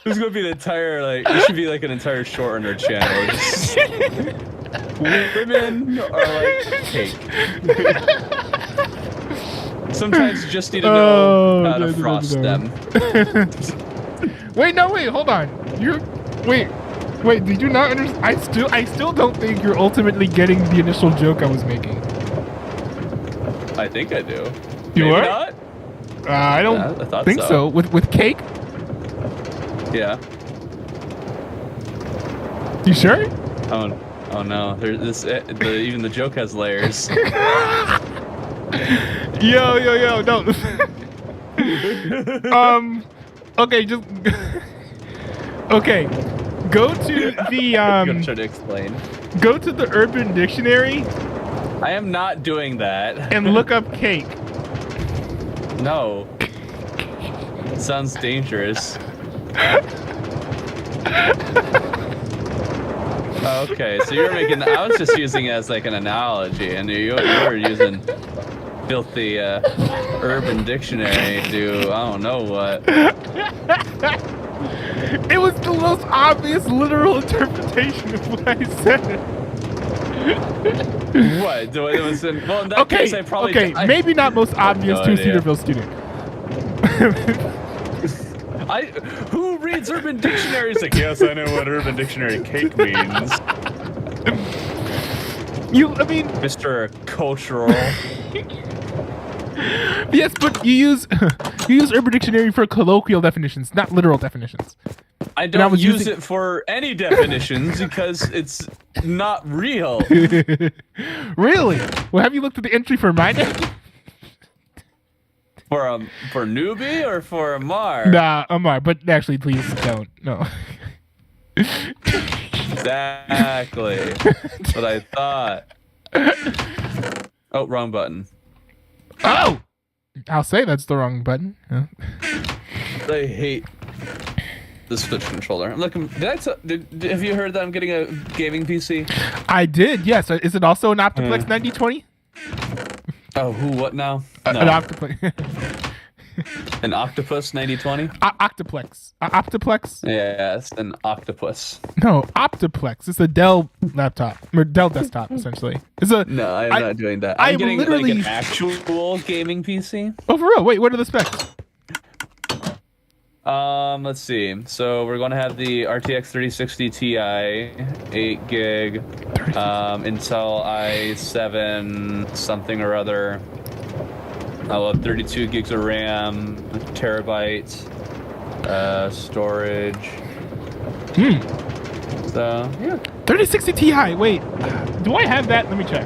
S4: There's gonna be an entire it should be like an entire short on our channel. Just, women are like cake. Sometimes you just need to know how to frost them.
S1: Wait, hold on. Wait, did you not understand? I still don't think you're ultimately getting the initial joke I was making.
S4: I think I do.
S1: You
S4: Maybe
S1: are?
S4: not?
S1: I don't
S4: I thought
S1: think so. With cake?
S4: Yeah.
S1: You sure?
S4: Oh no. There's even the joke has layers.
S1: Yo, no. Okay, just okay. Go to the
S4: I'm trying to explain.
S1: Go to the Urban Dictionary.
S4: I am not doing that.
S1: And look up cake.
S4: No. It sounds dangerous. Okay, so you're making. I was just using it as like an analogy, and you were using filthy Urban Dictionary to I don't know what.
S1: It was the most obvious literal interpretation of what I said.
S4: What? It was in, well, in that case, I probably
S1: maybe not most obvious to a Cedarville student.
S4: Who reads Urban Dictionaries? Like, yes, I know what Urban Dictionary cake means.
S1: Mr.
S4: Cultural.
S1: Yes, but you use Urban Dictionary for colloquial definitions, not literal definitions.
S4: I don't use it for any definitions because it's not real.
S1: Really? Well, have you looked at the entry for my name?
S4: For newbie or for Amar?
S1: Nah, Amar. But actually, please don't. No.
S4: Exactly what I thought. Oh, wrong button.
S1: Oh! I'll say that's the wrong button. Huh?
S4: I hate the Switch controller. I'm looking. Have you heard that I'm getting a gaming PC?
S1: I did. Yes. Is it also an Optiplex 9020?
S4: Oh, what now? No.
S1: An Optiplex.
S4: An Octopus 9020?
S1: Octoplex. Optiplex?
S4: Yes, an octopus.
S1: No, Optiplex. It's a Dell laptop or Dell desktop, essentially.
S4: No, I'm not doing that. I'm getting like an actual gaming PC.
S1: Oh, for real? Wait, what are the specs?
S4: Let's see. So we're going to have the RTX 3060 Ti, 8 gig, Intel i7 something or other. I'll have 32 gigs of RAM, terabytes, storage. So, yeah.
S1: 3060 Ti. Wait, do I have that? Let me check.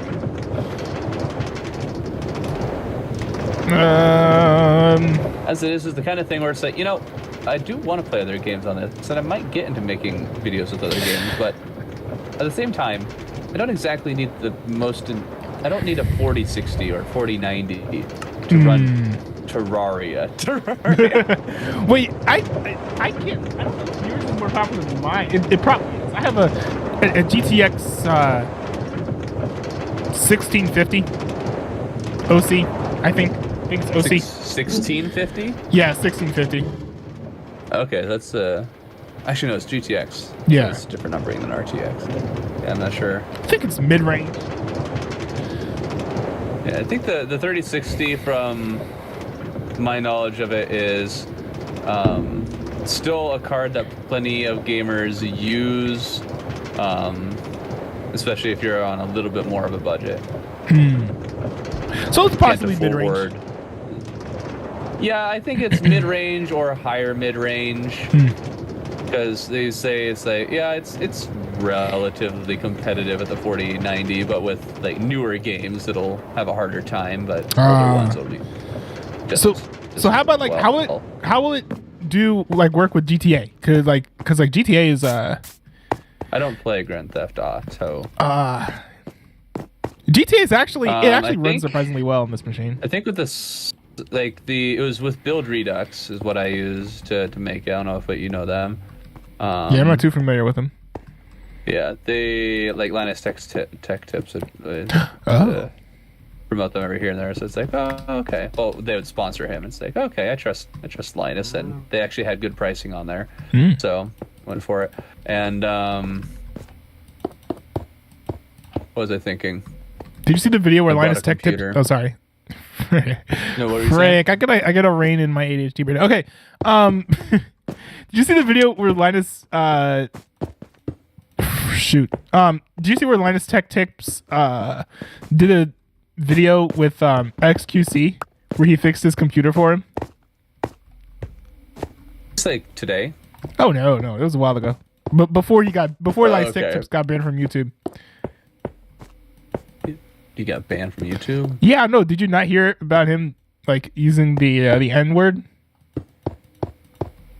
S4: As it is the kind of thing where it's like, I do want to play other games on this, and I might get into making videos with other games, but at the same time, I don't exactly need I don't need a 4060 or 4090 to run Terraria.
S1: Wait, I can't. I don't know if yours is more popular than mine. It probably is. I have a GTX 1650 OC. I think it's OC.
S4: 1650.
S1: Yeah, 1650.
S4: Okay, that's actually no, it's GTX.
S1: Yeah.
S4: It's a different numbering than RTX. Yeah, I'm not sure.
S1: I think it's mid-range.
S4: Yeah, I think the 3060, from my knowledge of it, is still a card that plenty of gamers use, especially if you're on a little bit more of a budget.
S1: So it's possibly mid-range.
S4: Yeah, I think it's mid-range or higher mid-range. Because they say it's like, yeah, it's relatively competitive at the 4090, but with like newer games, it'll have a harder time. But older ones will be.
S1: So how about like how will it do like work with GTA? Because GTA is
S4: I don't play Grand Theft Auto.
S1: GTA is actually
S4: I
S1: runs
S4: think-
S1: surprisingly well on this machine.
S4: I think with this, like it was with Build Redux is what I used to make it. I don't know if you know them.
S1: Yeah, I'm not too familiar with them.
S4: Yeah, they like Linus Tech Tips promote them over here and there. So it's like, oh, okay. Well, they would sponsor him. It's like, okay, I trust Linus, and they actually had good pricing on there, so went for it. And what was I thinking?
S1: Did you see the video where
S4: I bought
S1: Linus
S4: a
S1: Tech Tips?
S4: computer.
S1: Oh, sorry.
S4: No, what were you saying?
S1: Frank, I gotta rein in my ADHD brain. Okay. Did you see the video where Linus shoot. Did you see where Linus Tech Tips did a video with XQC where he fixed his computer for him?
S4: It's like today.
S1: Oh no, it was a while ago. But before Linus Tech
S4: okay.
S1: Tips got banned from YouTube.
S4: You got banned from YouTube?
S1: Yeah, no. Did you not hear about him like using the N-word?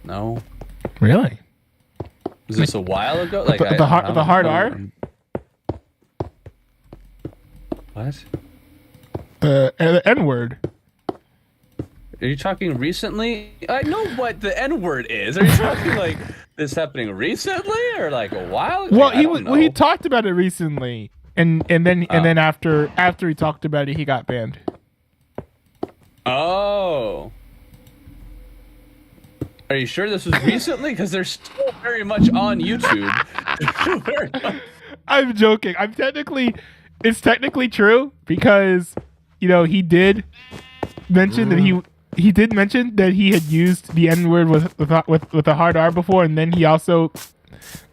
S4: No.
S1: Really?
S4: Was this a while ago? Like
S1: the hard R?
S4: What?
S1: The N-word.
S4: Are you talking recently? I know what the N-word is. Are you talking like this happening recently or like a while ago?
S1: Well, he talked about it recently, and then after he talked about it, he got banned.
S4: Oh. Are you sure this was recently? Because they're still very much on YouTube.
S1: I'm joking. It's technically true because, he did mention that he did mention that he had used the N-word with a hard R before, and then he also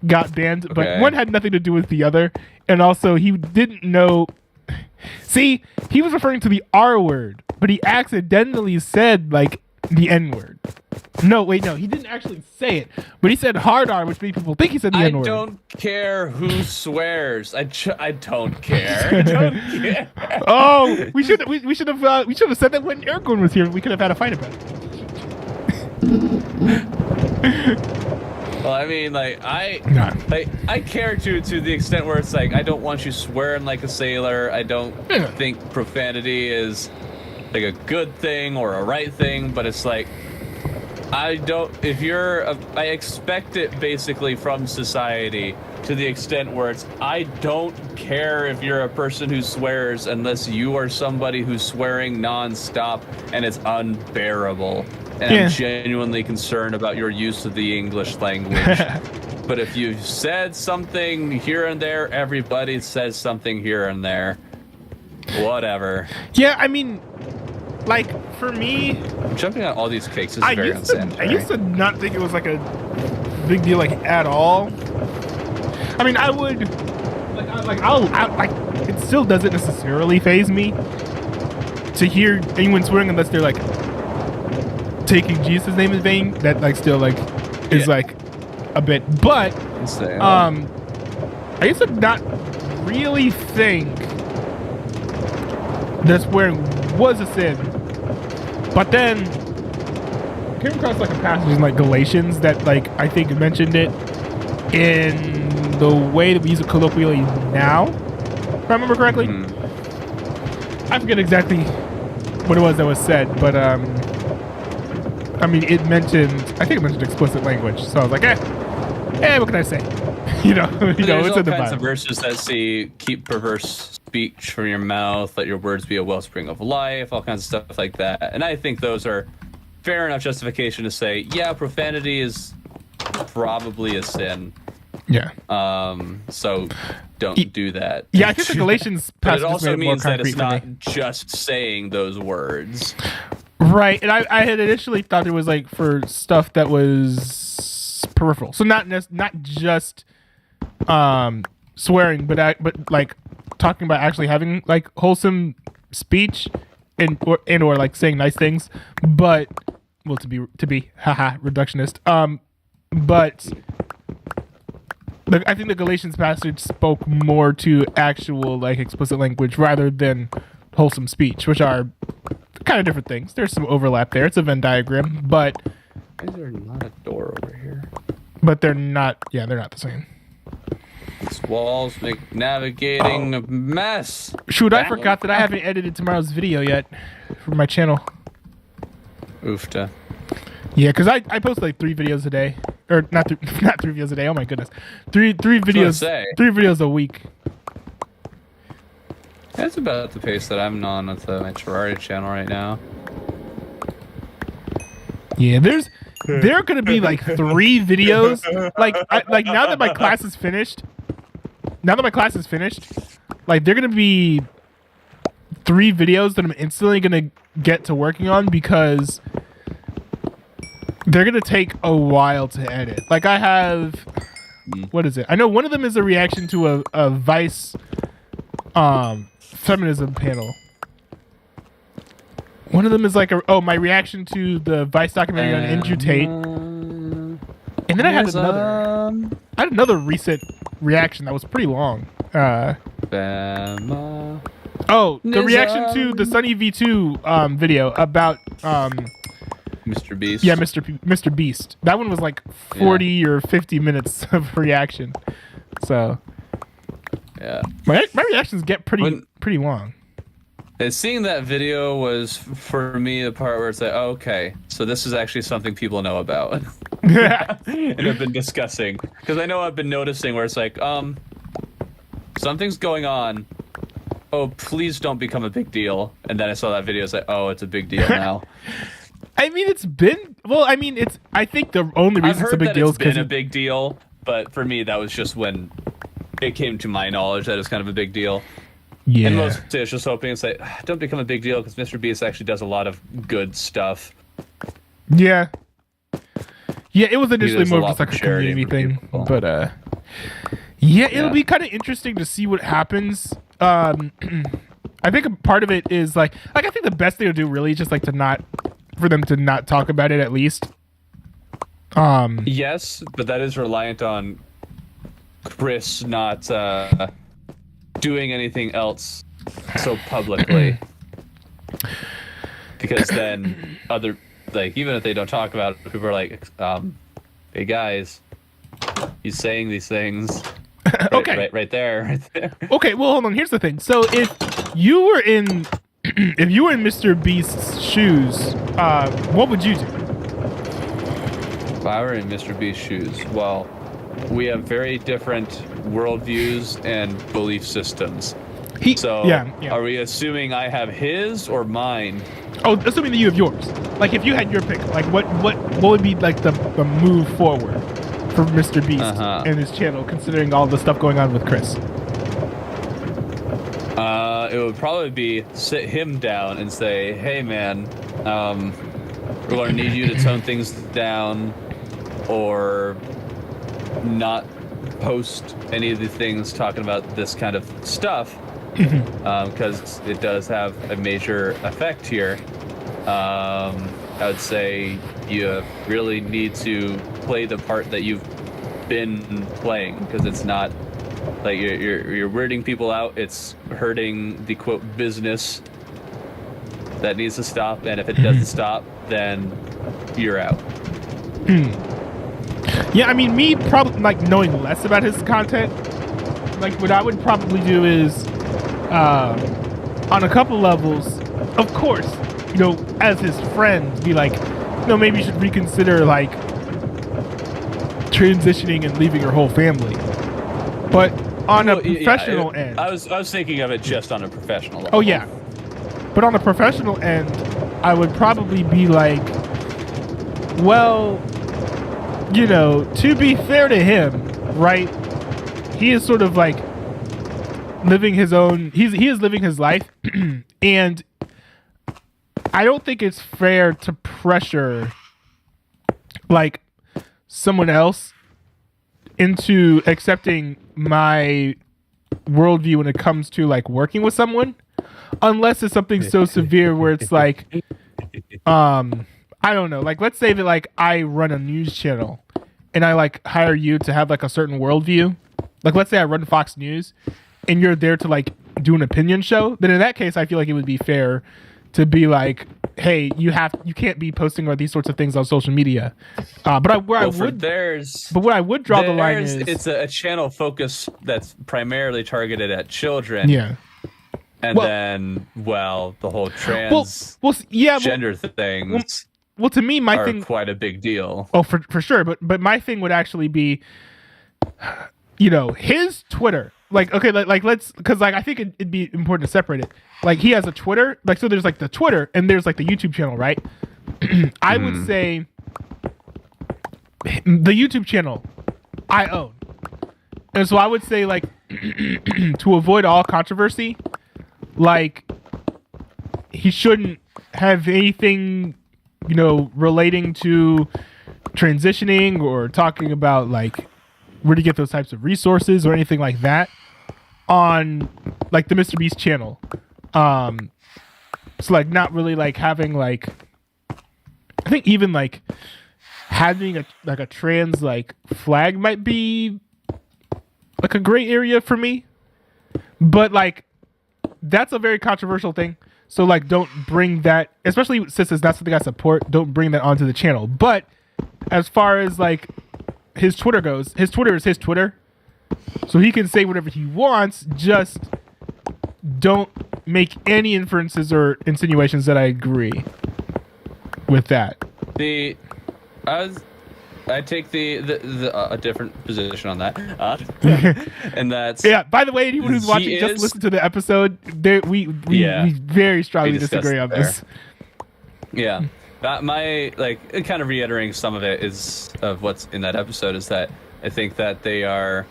S1: got banned. But
S4: Okay.
S1: one had nothing to do with the other, and also he didn't know. See, he was referring to the R word, but he accidentally said like the N-word. No, wait, no, he didn't actually say it, but he said hard R, which made people think he said the N-word.
S4: I don't care who swears. I don't care. I don't care.
S1: Oh, we should have said that when Aragorn was here. We could have had a fight about it.
S4: Well, I mean, I care to the extent where it's like I don't want you swearing like a sailor. I don't think profanity is like a good thing or a right thing, but it's like I expect it basically from society to the extent where it's I don't care if you're a person who swears unless you are somebody who's swearing nonstop and it's unbearable. And I'm genuinely concerned about your use of the English language. But if you've said something here and there, everybody says something here and there. Whatever.
S1: Yeah, I mean, like for me,
S4: Jumping on all these cakes is very
S1: I
S4: unsanitary.
S1: used to not think it was like a big deal, like at all. I mean, I would, it still doesn't necessarily faze me to hear anyone swearing unless they're like taking Jesus' name in vain. That like still like is like a bit, but I used to not really think that swearing was a sin. But then I came across like a passage in like Galatians that like I think mentioned it in the way that we use it colloquially now, if I remember correctly. I forget exactly what it was that was said, but I mean, I think it mentioned explicit language. So I was like, what can I say?
S4: There's
S1: it's
S4: all
S1: in the
S4: kinds
S1: Bible.
S4: of verses that say, keep perverse speech from your mouth, let your words be a wellspring of life, all kinds of stuff like that. And I think those are fair enough justification to say, yeah, profanity is probably a sin.
S1: Yeah.
S4: So don't do that.
S1: Yeah, I think the Galatians
S4: but
S1: passage
S4: it also
S1: made it more
S4: means that
S1: concrete
S4: it's
S1: for
S4: not
S1: me.
S4: just saying those words.
S1: Right, and I had initially thought it was like for stuff that was peripheral, so not just swearing, but like talking about actually having like wholesome speech or like saying nice things, but to be reductionist. But I think the Galatians passage spoke more to actual like explicit language rather than wholesome speech, which are kind of different things. There's some overlap there. It's a Venn diagram, but
S4: Is there not a door over here?
S1: but they're not. Yeah, they're not the same.
S4: These walls make navigating a mess.
S1: Shoot, I forgot that I haven't edited tomorrow's video yet for my channel.
S4: Oofta.
S1: Yeah, because I post like 3 videos a day, or not 3 videos a day. Oh my goodness, three videos,
S4: say.
S1: 3 videos a week.
S4: That's about the pace that I'm on with my Terraria channel right now.
S1: Yeah, there are gonna be like 3 videos. Like now that my class is finished, like they're gonna be 3 videos that I'm instantly gonna get to working on because they're gonna take a while to edit. Like I have, what is it? I know one of them is a reaction to a Vice feminism panel. One of them is like my reaction to the Vice documentary on Andrew Tate. And then I had another recent reaction that was pretty long.
S4: Bama.
S1: The reaction to the Sunny V2 video about
S4: Mr. Beast.
S1: yeah, Mr. Beast. That one was like 40 or 50 minutes of reaction. So
S4: Yeah.
S1: my reactions get pretty long.
S4: And seeing that video was, for me, the part where it's like, oh, okay, so this is actually something people know about and have been discussing. Because I know I've been noticing where it's like, something's going on. Oh, please don't become a big deal. And then I saw that video, it's like, oh, it's a big deal now.
S1: I mean, I think the only reason it's a big deal is
S4: been
S1: because
S4: a big deal, but for me, that was just when it came to my knowledge that it was kind of a big deal.
S1: yeah.
S4: And mostly it's just hoping it's like, don't become a big deal because Mr. Beast actually does a lot of good stuff.
S1: Yeah. Yeah, it was initially
S4: does a
S1: more
S4: lot
S1: just like
S4: for
S1: a
S4: charity
S1: community
S4: for
S1: thing.
S4: people.
S1: But it'll be kind of interesting to see what happens. I think a part of it is like I think the best thing to do really is just like for them to not talk about it at least.
S4: Yes, but that is reliant on Chris not doing anything else so publicly. Because then even if they don't talk about it, people are like, hey guys, he's saying these things.
S1: Okay.
S4: Right there.
S1: Okay, well hold on, here's the thing. So if you were in Mr. Beast's shoes, what would you do?
S4: If I were in Mr. Beast's shoes, well, we have very different worldviews and belief systems. Are we assuming I have his or mine?
S1: Oh, assuming that you have yours. Like if you had your pick, like what would be like the move forward for Mr. Beast and his channel, considering all the stuff going on with Chris?
S4: It would probably be sit him down and say, hey man, we're going to need you to tone things down or not post any of the things talking about this kind of stuff because it does have a major effect here. I would say you really need to play the part that you've been playing because it's not like you're weirding people out. It's hurting the quote business that needs to stop, and if it doesn't stop, then you're out.
S1: Yeah, I mean, me probably like knowing less about his content, like what I would probably do is, on a couple levels, of course, as his friend, be like, maybe you should reconsider like transitioning and leaving your whole family. But on a professional end,
S4: I was thinking of it just on a professional level.
S1: Oh yeah, but on a professional end, I would probably be like, well, you know, to be fair to him, right? He is sort of like living his own. He is living his life, and I don't think it's fair to pressure like someone else into accepting my worldview when it comes to like working with someone, unless it's something so severe where it's like, I don't know, like let's say that like I run a news channel and I like hire you to have like a certain worldview. Like let's say I run Fox News and you're there to like do an opinion show. Then in that case, I feel like it would be fair to be like, hey, you can't be posting about these sorts of things on social media. But where I would draw the line is
S4: it's a channel focus that's primarily targeted at children.
S1: Yeah.
S4: And then the whole trans gender things.
S1: Well, to me, my thing
S4: quite a big deal.
S1: Oh, for sure. But my thing would actually be, you know, his Twitter. Like, okay, like let's, because like I think it'd be important to separate it. Like he has a Twitter, like so there's like the Twitter and there's like the YouTube channel, right? I would say the YouTube channel I own, and so I would say like to avoid all controversy, like he shouldn't have anything, you know, relating to transitioning or talking about like where to get those types of resources or anything like that on like the Mr. Beast channel. So like not really like having like, I think even like having a trans like flag might be like a gray area for me, but like that's a very controversial thing. So like don't bring that, especially since it's not something I support, don't bring that onto the channel. But as far as like his Twitter goes, his Twitter is his Twitter, so he can say whatever he wants, just don't make any inferences or insinuations that I agree with that.
S4: I take a different position on that, and that's
S1: By the way, anyone who's watching, just listen to the episode. We very strongly disagree on this.
S4: Yeah, my like kind of reiterating some of it is of what's in that episode is that I think that they are.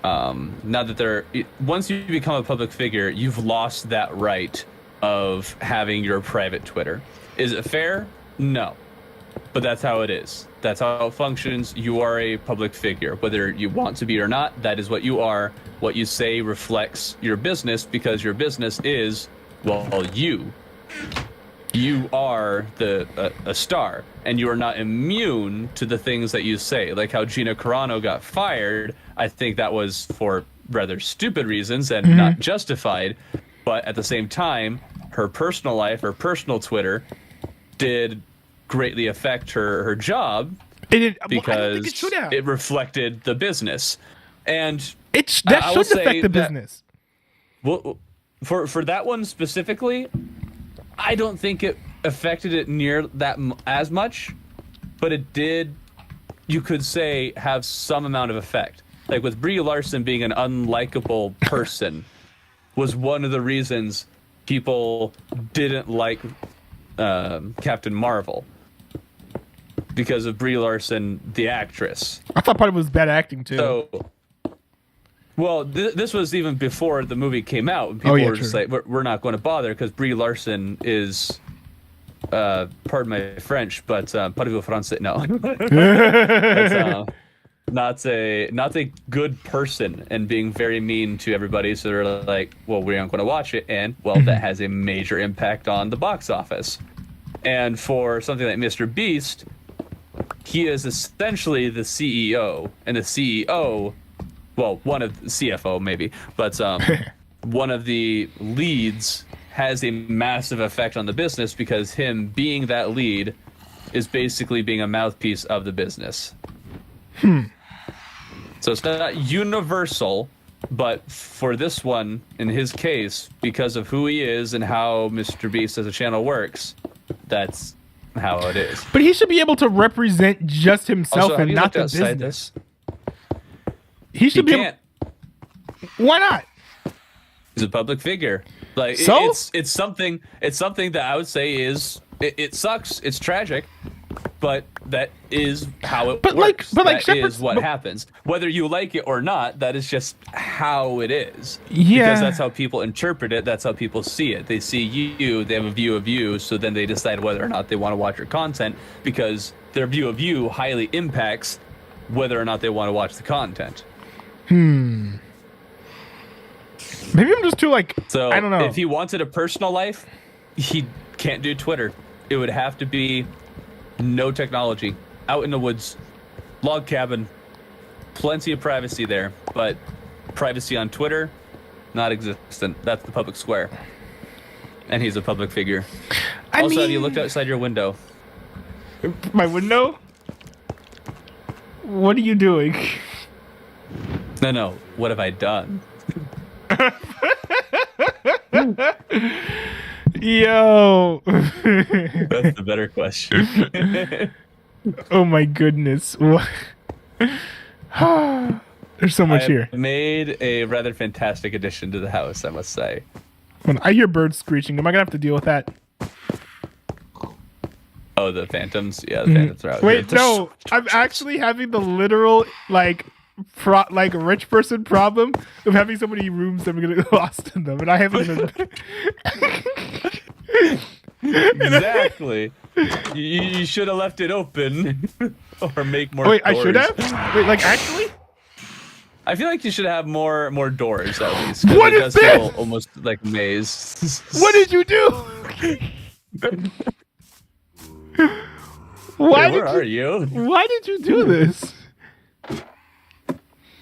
S4: Now that they're once you become a public figure, you've lost that right of having your private Twitter. Is it fair? No, but that's how it is. That's how it functions. You are a public figure, whether you want to be or not. That is what you are. What you say reflects your business because your business is you. You are a star, and you are not immune to the things that you say. Like how Gina Carano got fired, I think that was for rather stupid reasons and not justified. But at the same time, her personal life, her personal Twitter, did greatly affect her job because it reflected the business. And
S1: that should affect the business.
S4: Well, for that one specifically, I don't think it affected it near that as much, but it did, you could say, have some amount of effect. Like with Brie Larson being an unlikable person was one of the reasons people didn't like Captain Marvel. Because of Brie Larson, the actress.
S1: I thought part of it was bad acting too.
S4: So, well, this was even before the movie came out. And people were just like, we're not going to bother because Brie Larson is, pardon my French, but parlez-vous français? No. Not a good person and being very mean to everybody. So they're like, well, we aren't going to watch it. And, well, that has a major impact on the box office. And for something like Mr. Beast, he is essentially the CEO. And the CEO... well, one of the CFO maybe, but one of the leads has a massive effect on the business because him being that lead is basically being a mouthpiece of the business. So it's not universal, but for this one, in his case, because of who he is and how Mr. Beast as a channel works, that's how it is.
S1: But he should be able to represent just himself
S4: Also, have
S1: and
S4: you
S1: not
S4: looked
S1: the
S4: outside
S1: business.
S4: this?
S1: He should
S4: He
S1: be
S4: can't.
S1: Why not?
S4: He's a public figure. Like
S1: So?
S4: it's something that I would say is it sucks. It's tragic, but that is how it works. That
S1: Shepard's-
S4: is what happens. Whether you like it or not, that is just how it is.
S1: Yeah.
S4: Because that's how people interpret it. That's how people see it. They see you. They have a view of you. So then they decide whether or not they want to watch your content because their view of you highly impacts whether or not they want to watch the content.
S1: Maybe I'm just too
S4: So
S1: I don't know.
S4: if he wanted a personal life, he can't do Twitter. It would have to be no technology, out in the woods, log cabin, plenty of privacy there, but privacy on Twitter, not existent. That's the public square. And he's a public figure. Have you looked outside your window?
S1: My window? What are you doing?
S4: No. What have I done?
S1: Yo.
S4: That's the better question.
S1: Oh my goodness. There's so much here.
S4: I made a rather fantastic addition to the house, I must say.
S1: I hear birds screeching. Am I gonna have to deal with that?
S4: Oh, the phantoms? Yeah, the phantoms are out here.
S1: Wait, no. I'm actually having the literal rich person problem of having so many rooms that I'm gonna get lost in them, and I haven't.
S4: Exactly. You should have left it open, or make more.
S1: Wait,
S4: doors.
S1: I should have. Wait, actually.
S4: I feel like you should have more doors at least. 'Cause
S1: What
S4: it
S1: is
S4: does feel
S1: this?
S4: almost like a maze.
S1: What did you do?
S4: Where are you?
S1: Why did you do this?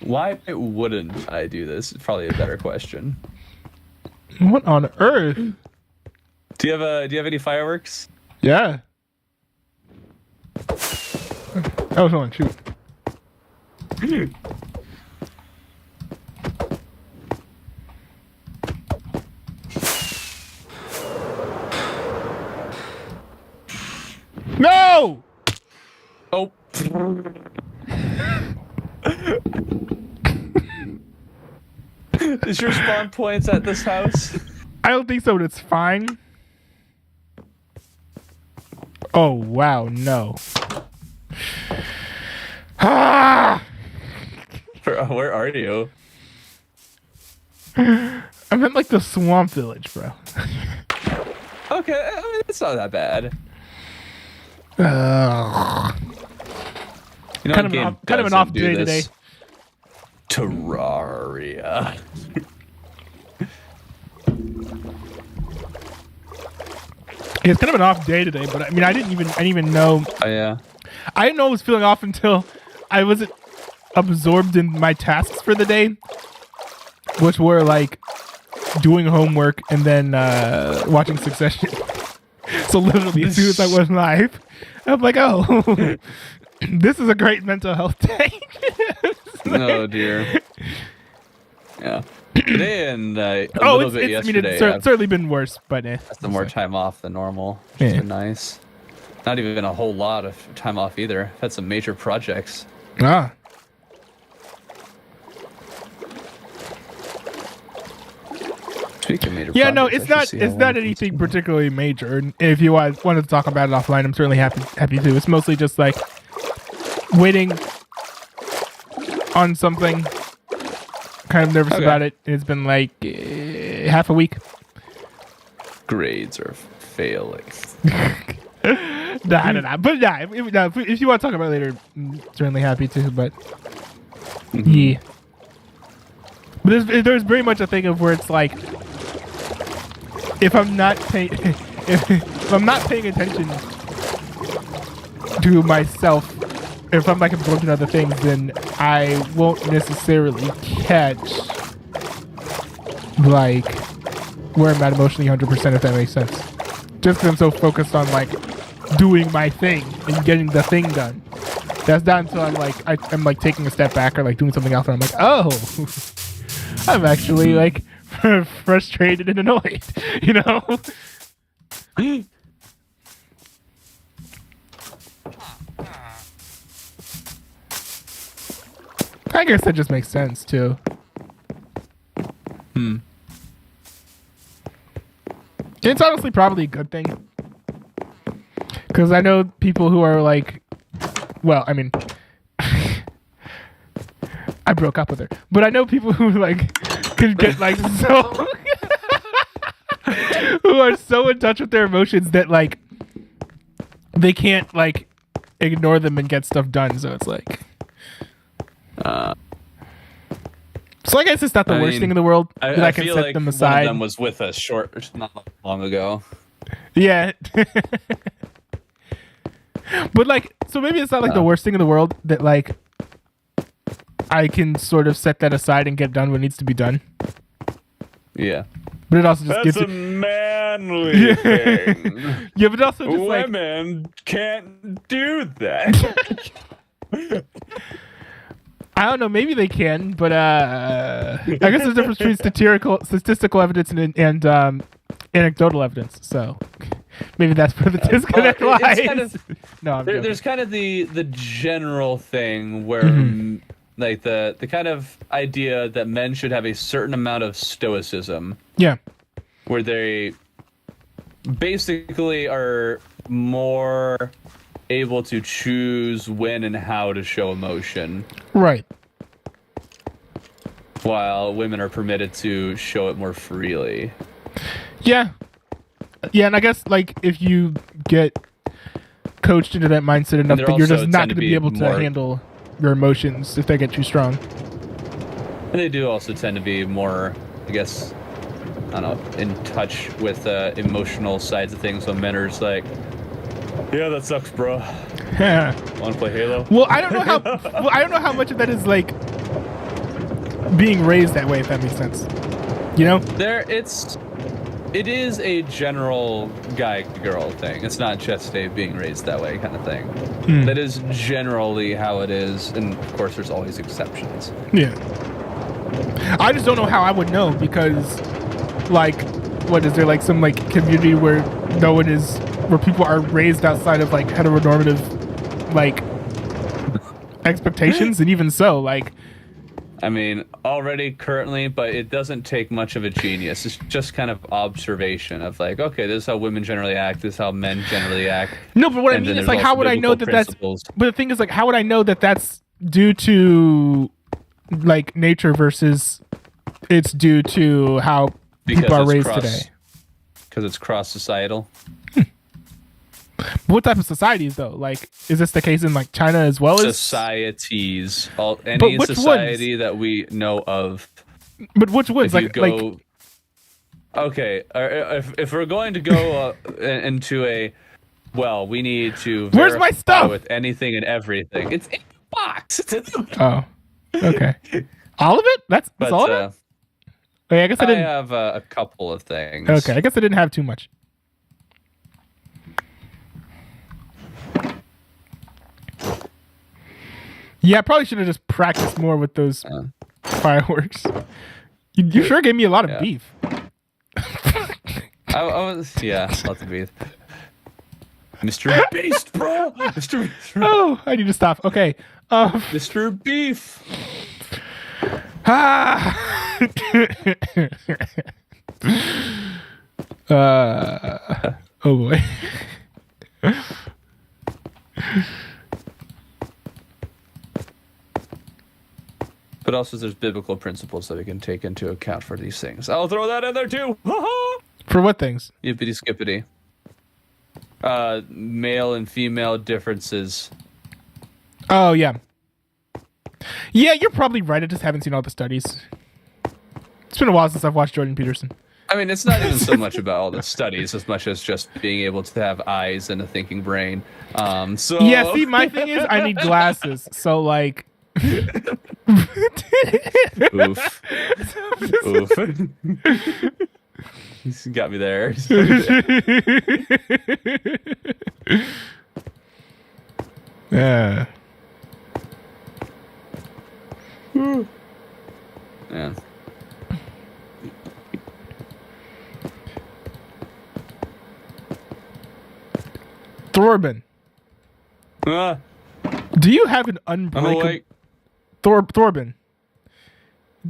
S4: Why wouldn't I do this? It's probably a better question.
S1: What on earth?
S4: Do you have any fireworks?
S1: Yeah. Oh, hold on, shoot. No!
S4: Oh. Is your spawn points at this house?
S1: I don't think so, but it's fine. Oh, wow, no. Ah!
S4: Where are you?
S1: I'm at the swamp village, bro.
S4: Okay, I mean, it's not that bad. You know,
S1: Kind of an off day today.
S4: Terraria.
S1: It's kind of an off day today, but I mean, I didn't even know.
S4: Oh yeah.
S1: I didn't know I was feeling off until I wasn't absorbed in my tasks for the day, which were doing homework and then watching Succession. So literally, as soon as I went live, I'm like, oh, this is a great mental health day.
S4: Oh dear. Yeah. Today and a little bit yesterday.
S1: It's certainly been worse, but
S4: That's some more time off than normal. Which has been nice. Not even a whole lot of time off either. I've had some major projects.
S1: Ah.
S4: Speaking of major
S1: Yeah, no,
S4: projects,
S1: it's not anything particularly major. And if you wanted to talk about it offline, I'm certainly happy to. It's mostly just waiting on something. Kind of nervous about it. It's been half a week.
S4: Grades are failing.
S1: Nah. But if you want to talk about it later, I'm certainly happy to. But yeah. But there's very much a thing of where it's if I'm not paying attention to myself, if I'm absorbed in other things, then I won't necessarily catch where I'm at emotionally 100%, if that makes sense. Just because I'm so focused on doing my thing and getting the thing done. That's not until I'm taking a step back or doing something else and I'm oh, I'm actually frustrated and annoyed, you know? I guess that just makes sense too. It's honestly probably a good thing. Because I know people who are like, well, I mean, I broke up with her, but I know people who like could get like so who are so in touch with their emotions that like they can't like ignore them and get stuff done. So it's like, so I guess it's not the worst thing in the world that I can
S4: feel
S1: set
S4: like
S1: them aside.
S4: One of them was with us not long ago.
S1: Yeah. But like, so maybe it's not like the worst thing in the world that like I can sort of set that aside and get done what needs to be done.
S4: Yeah.
S1: But it also just gives
S4: a manly thing.
S1: Yeah, but it also just like
S4: women can't do that.
S1: I don't know, maybe they can, but I guess there's a difference between statistical evidence and anecdotal evidence. So maybe that's where the disconnect lies.
S4: Kind of,
S1: no, I'm
S4: there's kind of the general thing where like the kind of idea that men should have a certain amount of stoicism.
S1: Yeah.
S4: Where they basically are more able to choose when and how to show emotion.
S1: Right.
S4: While women are permitted to show it more freely.
S1: Yeah. Yeah, and I guess like if you get coached into that mindset enough that you're just not going to be able to handle your emotions if they get too strong.
S4: And they do also tend to be more, I guess, I don't know, in touch with emotional sides of things. So men are just like, yeah, that sucks, bro. Want to play Halo?
S1: Well, I don't know how much of that is like being raised that way, if that makes sense. You know?
S4: It is a general guy-girl thing. It's not just a being raised that way kind of thing. That is generally how it is, and of course there's always exceptions.
S1: Yeah. I just don't know how I would know because, like, what is there like some like community where where people are raised outside of like heteronormative like expectations, and even so, like.
S4: I mean, already currently, but it doesn't take much of a genius. It's just kind of observation of like, okay, this is how women generally act. This is how men generally act.
S1: No, but what I mean is like, how would I know that principles. But the thing is like, how would I know that that's due to like nature versus it's due to how people are raised today?
S4: Because it's cross-societal.
S1: What type of societies though? Like, is this the case in like China as well as
S4: societies? Any society that we know of.
S1: But which ones?
S4: Okay, if we're going to go into we need to.
S1: Where's my stuff?
S4: With anything and everything, it's in the box.
S1: Oh, okay. All of it? That's all of it. Okay, I guess I didn't
S4: have a couple of things.
S1: Okay, I guess I didn't have too much. Yeah, I probably should have just practiced more with those fireworks. You sure gave me a lot of beef.
S4: I was, lots of beef. Mr. Beast, bro! Mr.
S1: Oh, I need to stop. Okay.
S4: Mr. Beef!
S1: Oh boy.
S4: But also there's biblical principles that we can take into account for these things. I'll throw that in there too.
S1: For what things?
S4: Yippity skippity. Male and female differences.
S1: Oh, yeah. Yeah, you're probably right. I just haven't seen all the studies. It's been a while since I've watched Jordan Peterson.
S4: I mean, it's not even so much about all the studies as much as just being able to have eyes and a thinking brain. So
S1: yeah, see, my thing is I need glasses. So, like...
S4: Oof. Oof. He's got me there.
S1: Yeah.
S4: Yeah.
S1: Thorben. Do you have an unbreakable... Thorben.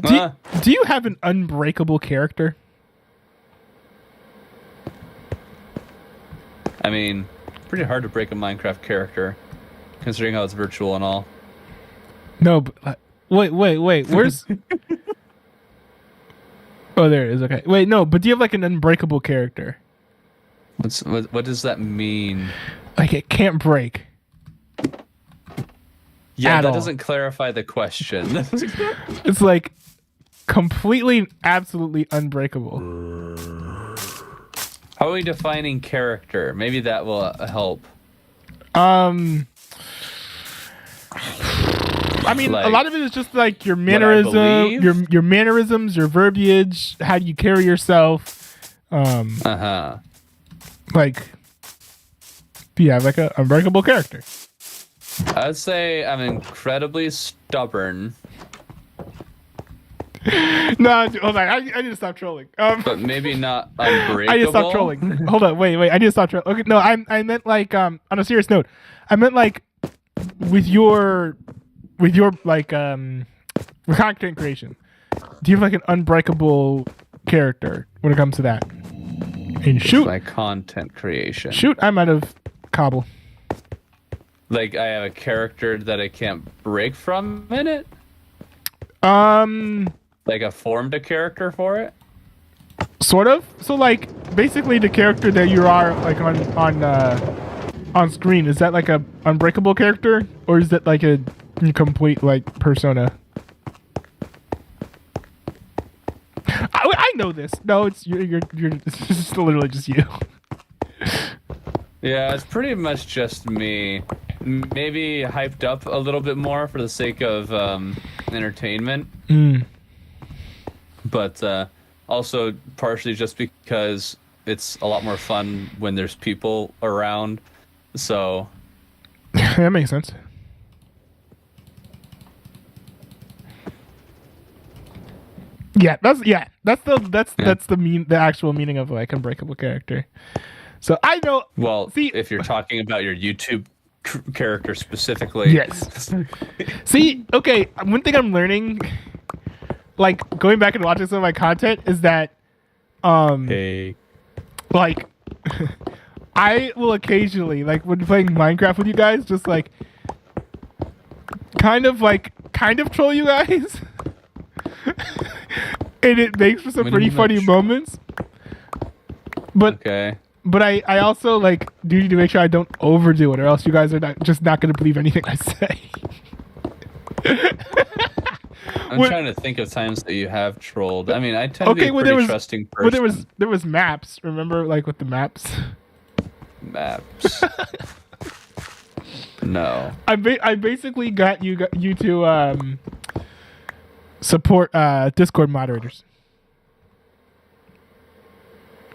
S4: Uh.
S1: Do you have an unbreakable character?
S4: I mean, pretty hard to break a Minecraft character, considering how it's virtual and all.
S1: No, but wait. Where's? Oh, there it is. Okay. Wait, no, but do you have like an unbreakable character?
S4: What does that mean?
S1: Like it can't break.
S4: Yeah,
S1: At
S4: that
S1: all.
S4: doesn't clarify the question.
S1: It's like completely, absolutely unbreakable.
S4: How are we defining character? Maybe that will help.
S1: I mean, a
S4: Like,
S1: lot of it is just like your
S4: what I
S1: mannerism,
S4: believe?
S1: your mannerisms, your verbiage, how do you carry yourself. Like, do you have like an unbreakable character?
S4: I'd say I'm incredibly stubborn,
S1: No, dude, hold on. I need to stop trolling.
S4: but maybe not unbreakable.
S1: I need to stop trolling. Hold on, wait. I need to stop trolling. Okay, no, I meant like on a serious note. I meant like with your like content creation. Do you have like an unbreakable character when it comes to that? And shoot,
S4: My content creation.
S1: I might have cobble.
S4: Like I have a character that I can't break from in it. Like I formed a character for it.
S1: Sort of. So like basically the character that you are like on screen, is that like a unbreakable character or is that like a complete like persona? I know this. No, it's you're it's just literally just you.
S4: Yeah, it's pretty much just me. Maybe hyped up a little bit more for the sake of entertainment. But also partially just because it's a lot more fun when there's people around. So
S1: That makes sense. That's the actual meaning of like unbreakable character. So I know.
S4: well,
S1: See,
S4: if you're talking about your YouTube character specifically.
S1: yes. See, okay, one thing I'm learning, like going back and watching some of my content, is that,
S4: Hey.
S1: like, I will occasionally, like when playing Minecraft with you guys, just like, kind of troll you guys, and it makes for some
S4: What do
S1: pretty
S4: you mean,
S1: funny
S4: like, troll?
S1: moments. But
S4: Okay.
S1: But I also like do need to make sure I don't overdo it, or else you guys are not going to believe anything I say.
S4: I'm
S1: When-
S4: trying to think of times that you have trolled. I mean, I tend to be a
S1: when
S4: pretty trusting person.
S1: when there was maps. Remember, like with the maps.
S4: Maps. No.
S1: I basically got you to support Discord moderators.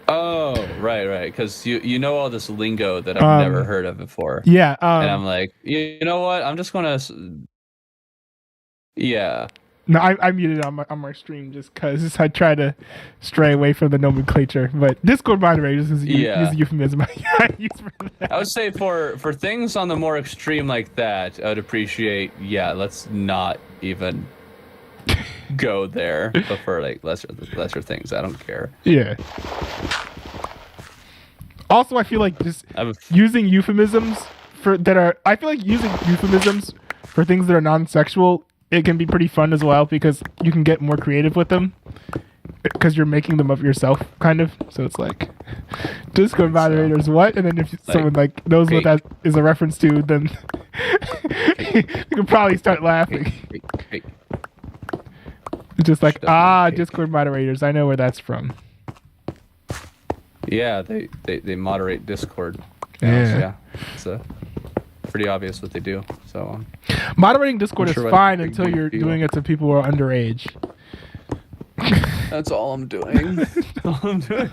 S4: Oh, right. Because you know all this lingo that I've never heard of before.
S1: Yeah.
S4: And I'm like, you know what? I'm just gonna. Yeah.
S1: No, I muted it on my stream just because I try to stray away from the nomenclature. But Discord moderators is a euphemism I use for that.
S4: I would say for things on the more extreme like that, I would appreciate. Yeah, let's not even go there. But for like lesser things, I don't care.
S1: Yeah. Also, I feel like just using euphemisms I feel like using euphemisms for things that are non-sexual, it can be pretty fun as well because you can get more creative with them because you're making them up yourself, kind of. So it's like Discord moderators, what? And then if someone like knows what that is a reference to, then you can probably start laughing. It's just like, Discord moderators. I know where that's from.
S4: Yeah, they moderate Discord.
S1: Yeah.
S4: It's pretty obvious what they do. So
S1: moderating Discord
S4: I'm sure
S1: is
S4: what
S1: fine
S4: they
S1: until you're
S4: do.
S1: doing it to people who are underage.
S4: that's all I'm doing. That's all I'm doing.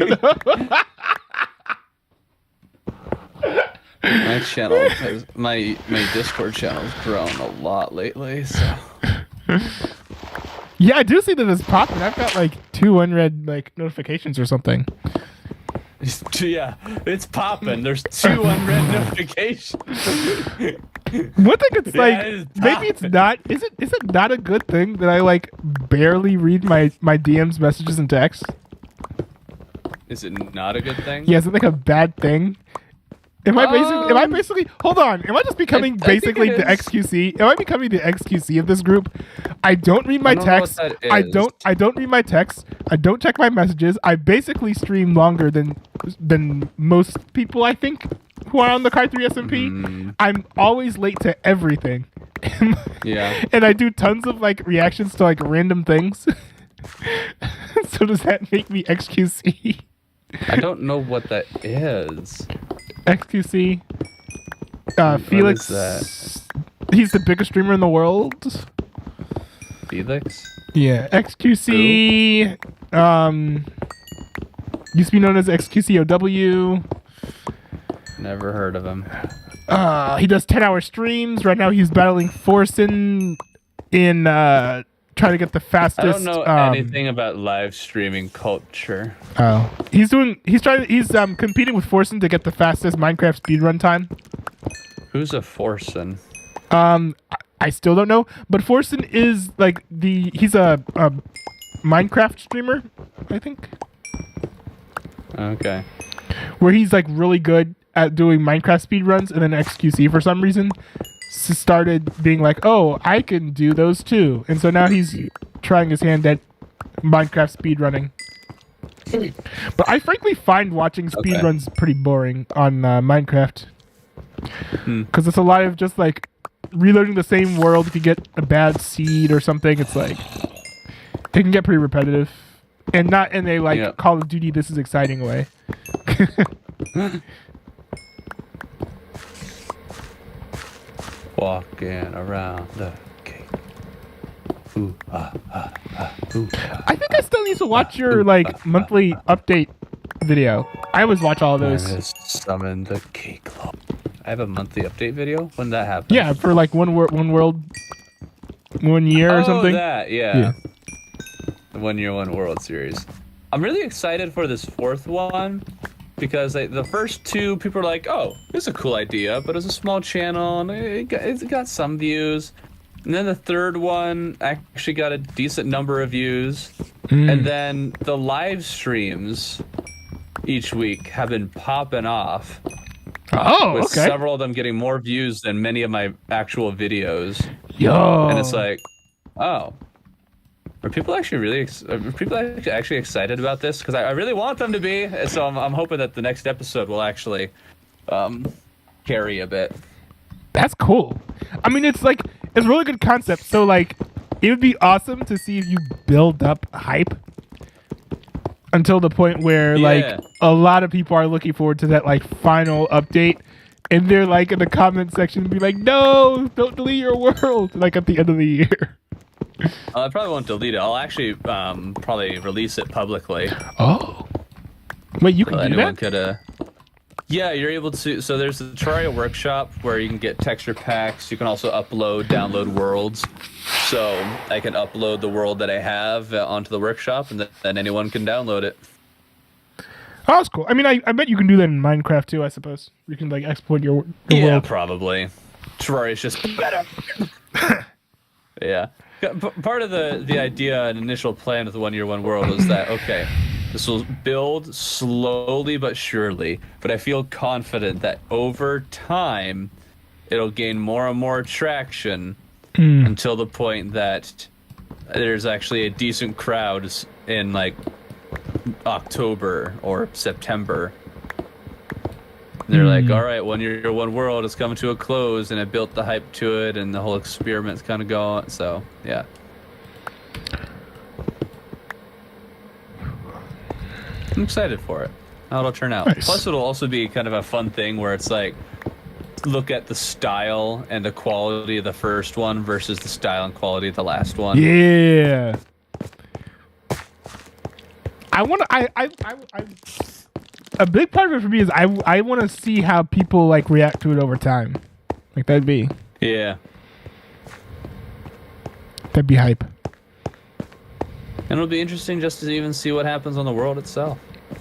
S4: My channel, my Discord channel has grown a lot lately. So
S1: yeah, I do see that it's popping. I've got like 2 unread like notifications or something.
S4: Yeah, it's popping. There's 2 unread notifications.
S1: One thing it's
S4: Yeah,
S1: like,
S4: it is
S1: maybe it's not. Is it not a good thing that I like barely read my DMs, messages, and texts?
S4: Is it not a good thing?
S1: Yeah, is it like a bad thing? Am I basically hold on? Am I just becoming
S4: I think
S1: basically
S4: it
S1: the
S4: is.
S1: XQC? Am I becoming the XQC of this group? I don't read my
S4: I don't know what
S1: texts.
S4: that
S1: I
S4: is.
S1: don't read my texts. I don't check my messages. I basically stream longer than most people, I think, who are on the Kai 3 SMP. I'm always late to everything.
S4: Yeah.
S1: And I do tons of like reactions to like random things. So does that make me XQC?
S4: I don't know what that is.
S1: XQC.
S4: What
S1: Felix.
S4: is that?
S1: He's the biggest streamer in the world.
S4: Felix?
S1: Yeah, XQC. Used to be known as XQCOW.
S4: Never heard of him.
S1: He does 10-hour streams. Right now, he's battling Forsen in trying to get the fastest.
S4: I don't know anything about live streaming culture.
S1: Oh, he's competing with Forsen to get the fastest Minecraft speedrun time.
S4: Who's a Forsen?
S1: I still don't know, but Forsen is like he's a Minecraft streamer, I think,
S4: Okay.
S1: where he's like really good at doing Minecraft speedruns, and then XQC for some reason started being like, oh, I can do those too, and so now he's trying his hand at Minecraft speedrunning. But I frankly find watching speedruns pretty boring on Minecraft, because it's a lot of just like reloading the same world. If you get a bad seed or something, it's like it can get pretty repetitive, and not in a like Call of Duty this is exciting way.
S4: Walking around the cake. Ooh, ooh,
S1: I think I still need to watch your like monthly update video. I always watch all of those.
S4: Summon the cake lord. I have a monthly update video. When that happens?
S1: Yeah, for like one world, 1 year or something.
S4: That, yeah. The 1 year, 1 world series. I'm really excited for this 4th one because the first 2 people are like, oh, it's a cool idea, but it's a small channel and it got some views. And then the 3rd one actually got a decent number of views. And then the live streams each week have been popping off.
S1: Oh,
S4: with
S1: okay.
S4: several of them getting more views than many of my actual videos.
S1: Yo.
S4: And it's like, oh, are people actually actually excited about this? Because I really want them to be. So I'm hoping that the next episode will actually carry a bit.
S1: That's cool. I mean, it's a really good concept. So like, it would be awesome to see if you build up hype until the point where like a lot of people are looking forward to that like final update, and they're like in the comment section be like, no, don't delete your world, like at the end of the year.
S4: I probably won't delete it. I'll actually probably release it publicly.
S1: Oh, wait, you can do
S4: anyone
S1: that?
S4: could yeah, you're able to. So there's the Terraria workshop where you can get texture packs. You can also download worlds. So I can upload the world that I have onto the workshop, and then anyone can download it.
S1: Oh, that's cool. I mean, I bet you can do that in Minecraft too, I suppose. You can like export your world.
S4: Probably. Terraria's just better. Yeah. Part of the idea and initial plan of the 1 year, 1 world was that, okay, this will build slowly but surely, but I feel confident that over time it'll gain more and more traction until the point that there's actually a decent crowd in like October or September. And they're like, all right, 1 year, 1 world is coming to a close, and it built the hype to it, and the whole experiment's kind of going. So, yeah. I'm excited for it. How it'll turn out.
S1: Nice.
S4: Plus, it'll also be kind of a fun thing where it's like, look at the style and the quality of the first one versus the style and quality of the last one.
S1: Yeah. A big part of it for me is I want to see how people like react to it over time. Like that'd be hype.
S4: And it'll be interesting just to even see what happens on the world itself.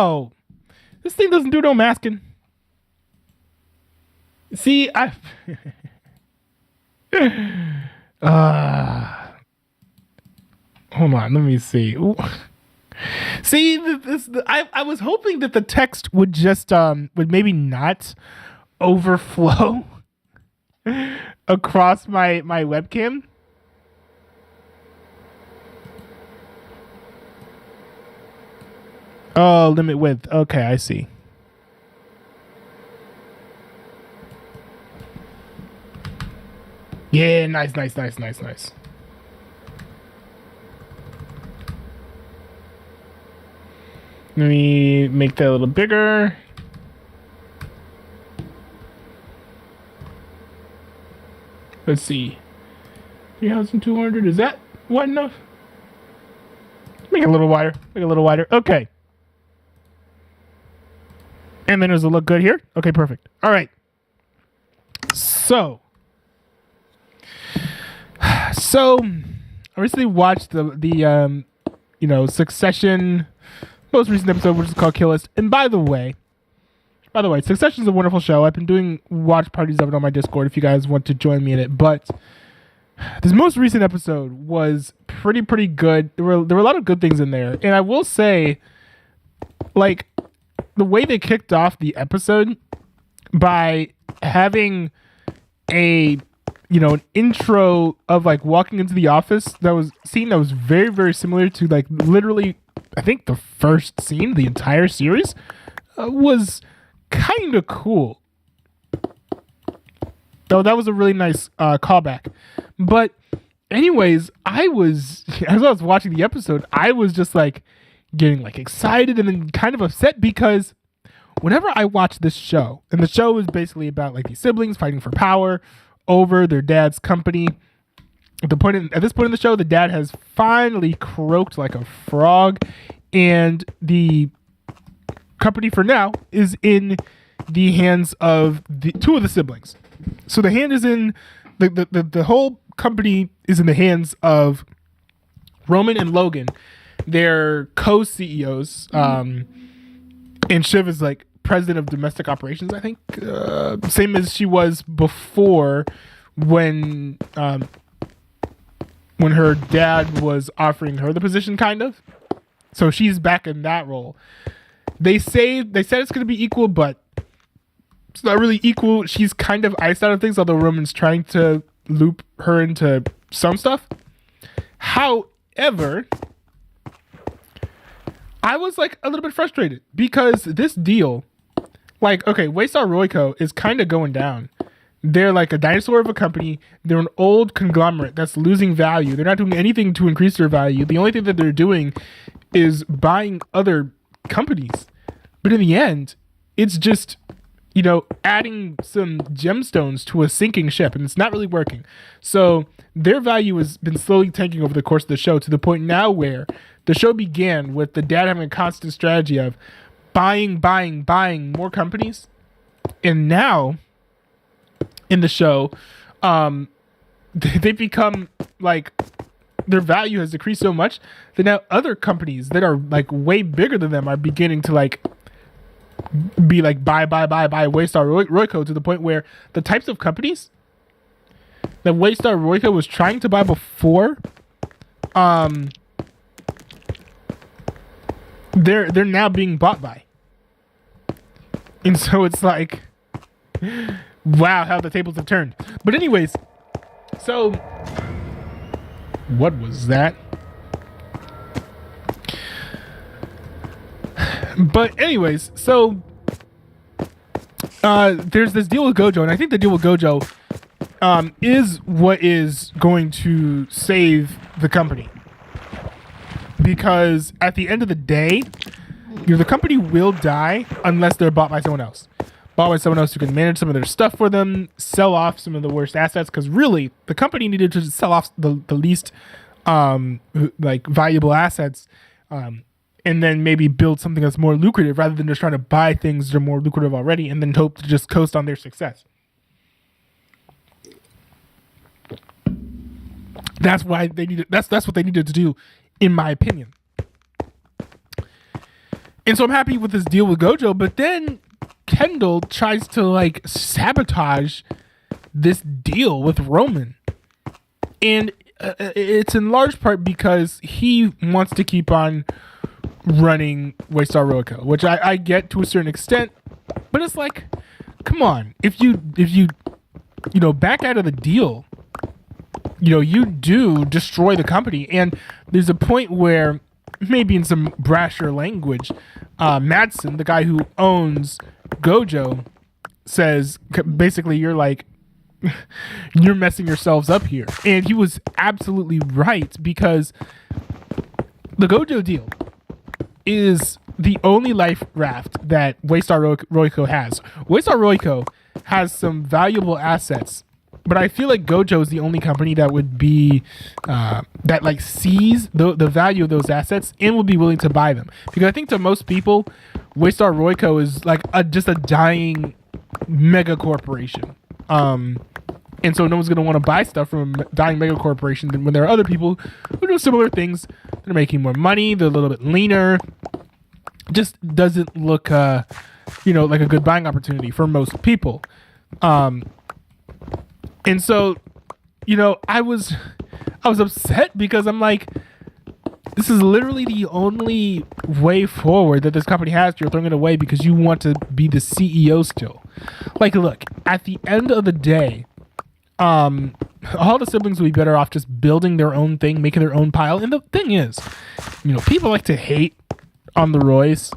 S1: No, this thing doesn't do no masking. See, I. Hold on, let me see. Ooh. See, I was hoping that the text would just would maybe not overflow across my webcam. Oh, limit width. Okay, I see. Yeah, nice. Let me make that a little bigger. Let's see. 3,200. Is that wide enough? Make it a little wider. Okay. And then does it look good here? Okay, perfect. All right. So I recently watched the Succession most recent episode, which is called Kill List. And by the way, Succession is a wonderful show. I've been doing watch parties of it on my Discord if you guys want to join me in it. But this most recent episode was pretty good. There were a lot of good things in there. And I will say, like, the way they kicked off the episode by having an intro of like walking into the office that was very, very similar to like literally, I think the first scene, the entire series, was kind of cool. Though that was a really nice callback. But anyways, as I was watching the episode, I was just like getting like excited and then kind of upset because whenever I watch this show, and the show is basically about like these siblings fighting for power over their dad's company. At this point in the show, the dad has finally croaked like a frog, and the company for now is in the hands of the two of the siblings. So the hand is in the whole company is in the hands of Roman and Logan. They're co-CEOs, and Shiv is like president of domestic operations, I think, same as she was before when her dad was offering her the position, kind of. So she's back in that role. They said it's going to be equal, but it's not really equal. She's kind of iced out of things, although Roman's trying to loop her into some stuff. However, I was like a little bit frustrated because this deal, like, okay, Waystar Royco is kind of going down. They're like a dinosaur of a company. They're an old conglomerate that's losing value. They're not doing anything to increase their value. The only thing that they're doing is buying other companies. But in the end, it's just, adding some gemstones to a sinking ship, and it's not really working. So their value has been slowly tanking over the course of the show to the point now where the show began with the dad having a constant strategy of buying more companies. And now in the show, they've become like, their value has decreased so much that now other companies that are like way bigger than them are beginning to like be like buy Waystar Royco, to the point where the types of companies that Waystar Royco was trying to buy before, they're now being bought by. And so it's like, wow, how the tables have turned. But anyways, so what was that? But anyways, so there's this deal with Gojo, and I think the deal with Gojo is what is going to save the company. Because at the end of the day, the company will die unless they're bought by someone else. Bought by someone else who can manage some of their stuff for them, sell off some of the worst assets, because really, the company needed to sell off the least like valuable assets, and then maybe build something that's more lucrative rather than just trying to buy things that are more lucrative already and then hope to just coast on their success. That's why they needed. That's what they needed to do, in my opinion. And so I'm happy with this deal with Gojo, but then Kendall tries to like sabotage this deal with Roman. And it's in large part because he wants to keep on running Waystar Royco, which I get to a certain extent, but it's like, come on, if you back out of the deal, you do destroy the company. And there's a point where, maybe in some brasher language, Madsen, the guy who owns Gojo, says basically, you're like, you're messing yourselves up here. And he was absolutely right, because the Gojo deal is the only life raft that Waystar Royco has. Waystar Royco has some valuable assets, but I feel like Gojo is the only company that would be that like sees the value of those assets and will be willing to buy them. Because I think to most people, Waystar Royco is like just a dying mega corporation. And so no one's going to want to buy stuff from a dying mega corporation when there are other people who do similar things. They're making more money. They're a little bit leaner. Just doesn't look, like a good buying opportunity for most people. And so, I was upset because I'm like, this is literally the only way forward that this company has. You're throwing it away because you want to be the CEO still. Like, look, at the end of the day, all the siblings would be better off just building their own thing, making their own pile. And the thing is, people like to hate on the Roys,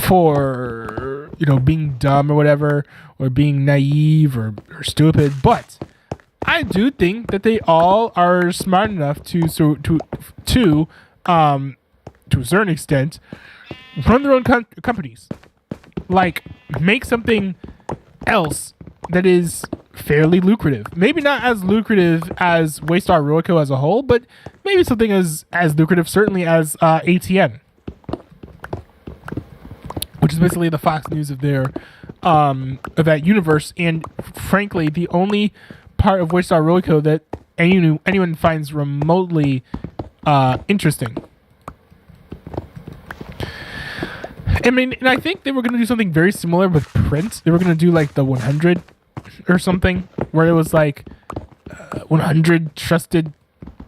S1: for, being dumb or whatever, or being naive or stupid. But I do think that they all are smart enough to a certain extent, run their own companies. Like, make something else that is fairly lucrative. Maybe not as lucrative as Waystar Royco as a whole, but maybe something as lucrative, certainly, as ATN, which is basically the Fox News of their of that universe. And frankly, the only part of Waystar Royco that anyone finds remotely interesting. I mean, and I think they were going to do something very similar with Print. They were going to do like the 100 or something, where it was like 100 trusted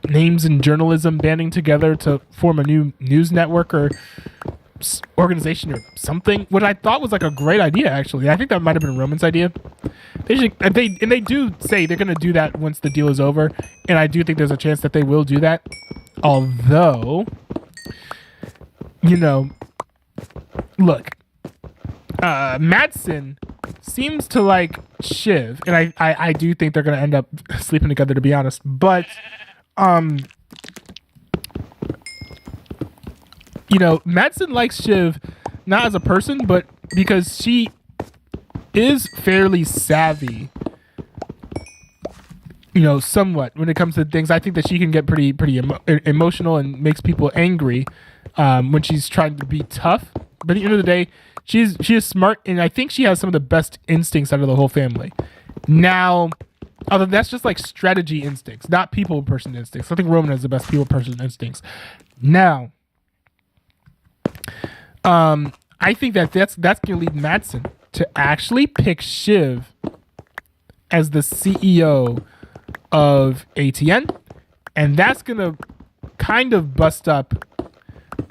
S1: names in journalism banding together to form a new news network or organization or something, which I thought was like a great idea. Actually, I think that might have been Roman's idea. They do say they're going to do that once the deal is over, and I do think there's a chance that they will do that. Although, look, Madsen seems to like Shiv, and I do think they're gonna end up sleeping together, to be honest. But Madsen likes Shiv not as a person, but because she is fairly savvy, somewhat when it comes to things. I think that she can get pretty emotional and makes people angry when she's trying to be tough. But at the end of the day, she is smart, and I think she has some of the best instincts out of the whole family. Now, although that's just like strategy instincts, not people person instincts. I think Roman has the best people person instincts. Now, I think that's going to lead Madsen to actually pick Shiv as the CEO of ATN, and that's going to kind of bust up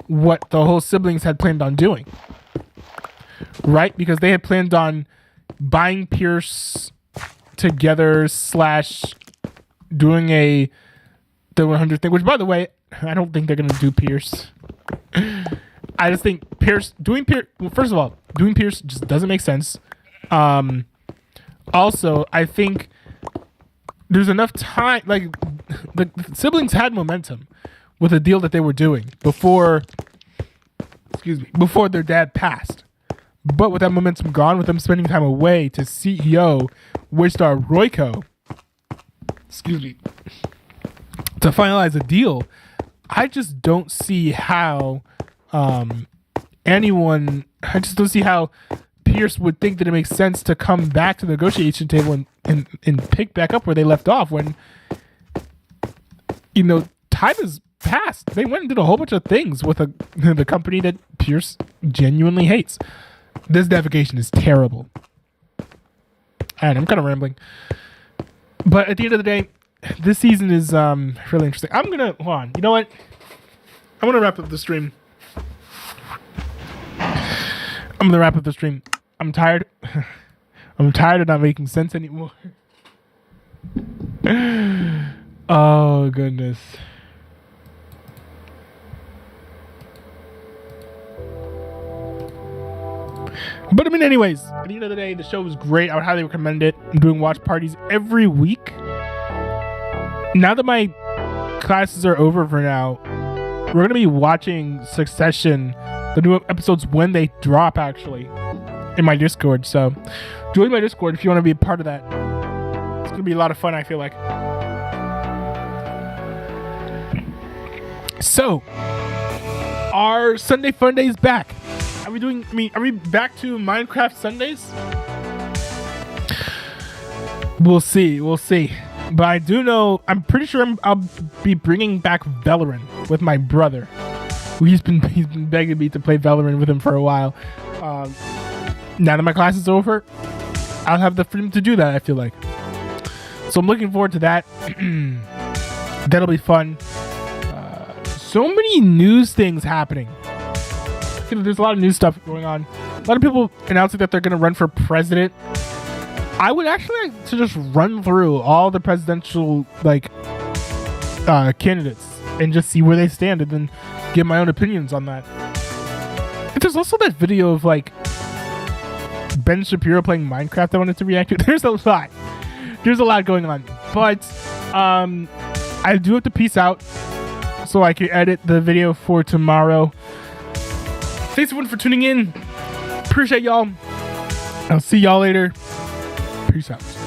S1: what the whole siblings had planned on doing, right? Because they had planned on buying Pierce together / doing the 100 thing, which, by the way, I don't think they're going to do Pierce. I just think doing Pierce, well, first of all, doing Pierce just doesn't make sense. Also, I think there's enough time, like, the siblings had momentum with the deal that they were doing before their dad passed. But with that momentum gone, with them spending time away to CEO Waystar Royco, to finalize a deal, I just don't see how Pierce would think that it makes sense to come back to the negotiation table and pick back up where they left off when, time is passed. They went and did a whole bunch of things with the company that Pierce genuinely hates. This navigation is terrible. And I'm kind of rambling. But at the end of the day, this season is really interesting. Hold on. You know what? I'm gonna wrap up the stream. I'm tired. I'm tired of not making sense anymore. Oh goodness. But I mean, anyways, at the end of the day, the show was great. I would highly recommend it. I'm doing watch parties every week. Now that my classes are over for now, we're going to be watching Succession, the new episodes when they drop, actually, in my Discord. So join my Discord if you want to be a part of that. It's going to be a lot of fun, I feel like. So, our Sunday Fun Day is back. Are we back to Minecraft Sundays? We'll see. But I do know, I'm pretty sure I'll be bringing back Valorant with my brother. He's been begging me to play Valorant with him for a while. Now that my class is over, I'll have the freedom to do that, I feel like. So I'm looking forward to that. That'll be fun. So many news things happening. There's a lot of new stuff going on. A lot of people announcing that they're going to run for president. I would actually like to just run through all the presidential candidates and just see where they stand and then give my own opinions on that. And there's also that video of Ben Shapiro playing Minecraft I wanted to react to. There's a lot going on. But I do have to peace out so I can edit the video for tomorrow. Thanks everyone for tuning in. Appreciate y'all. I'll see y'all later. Peace out.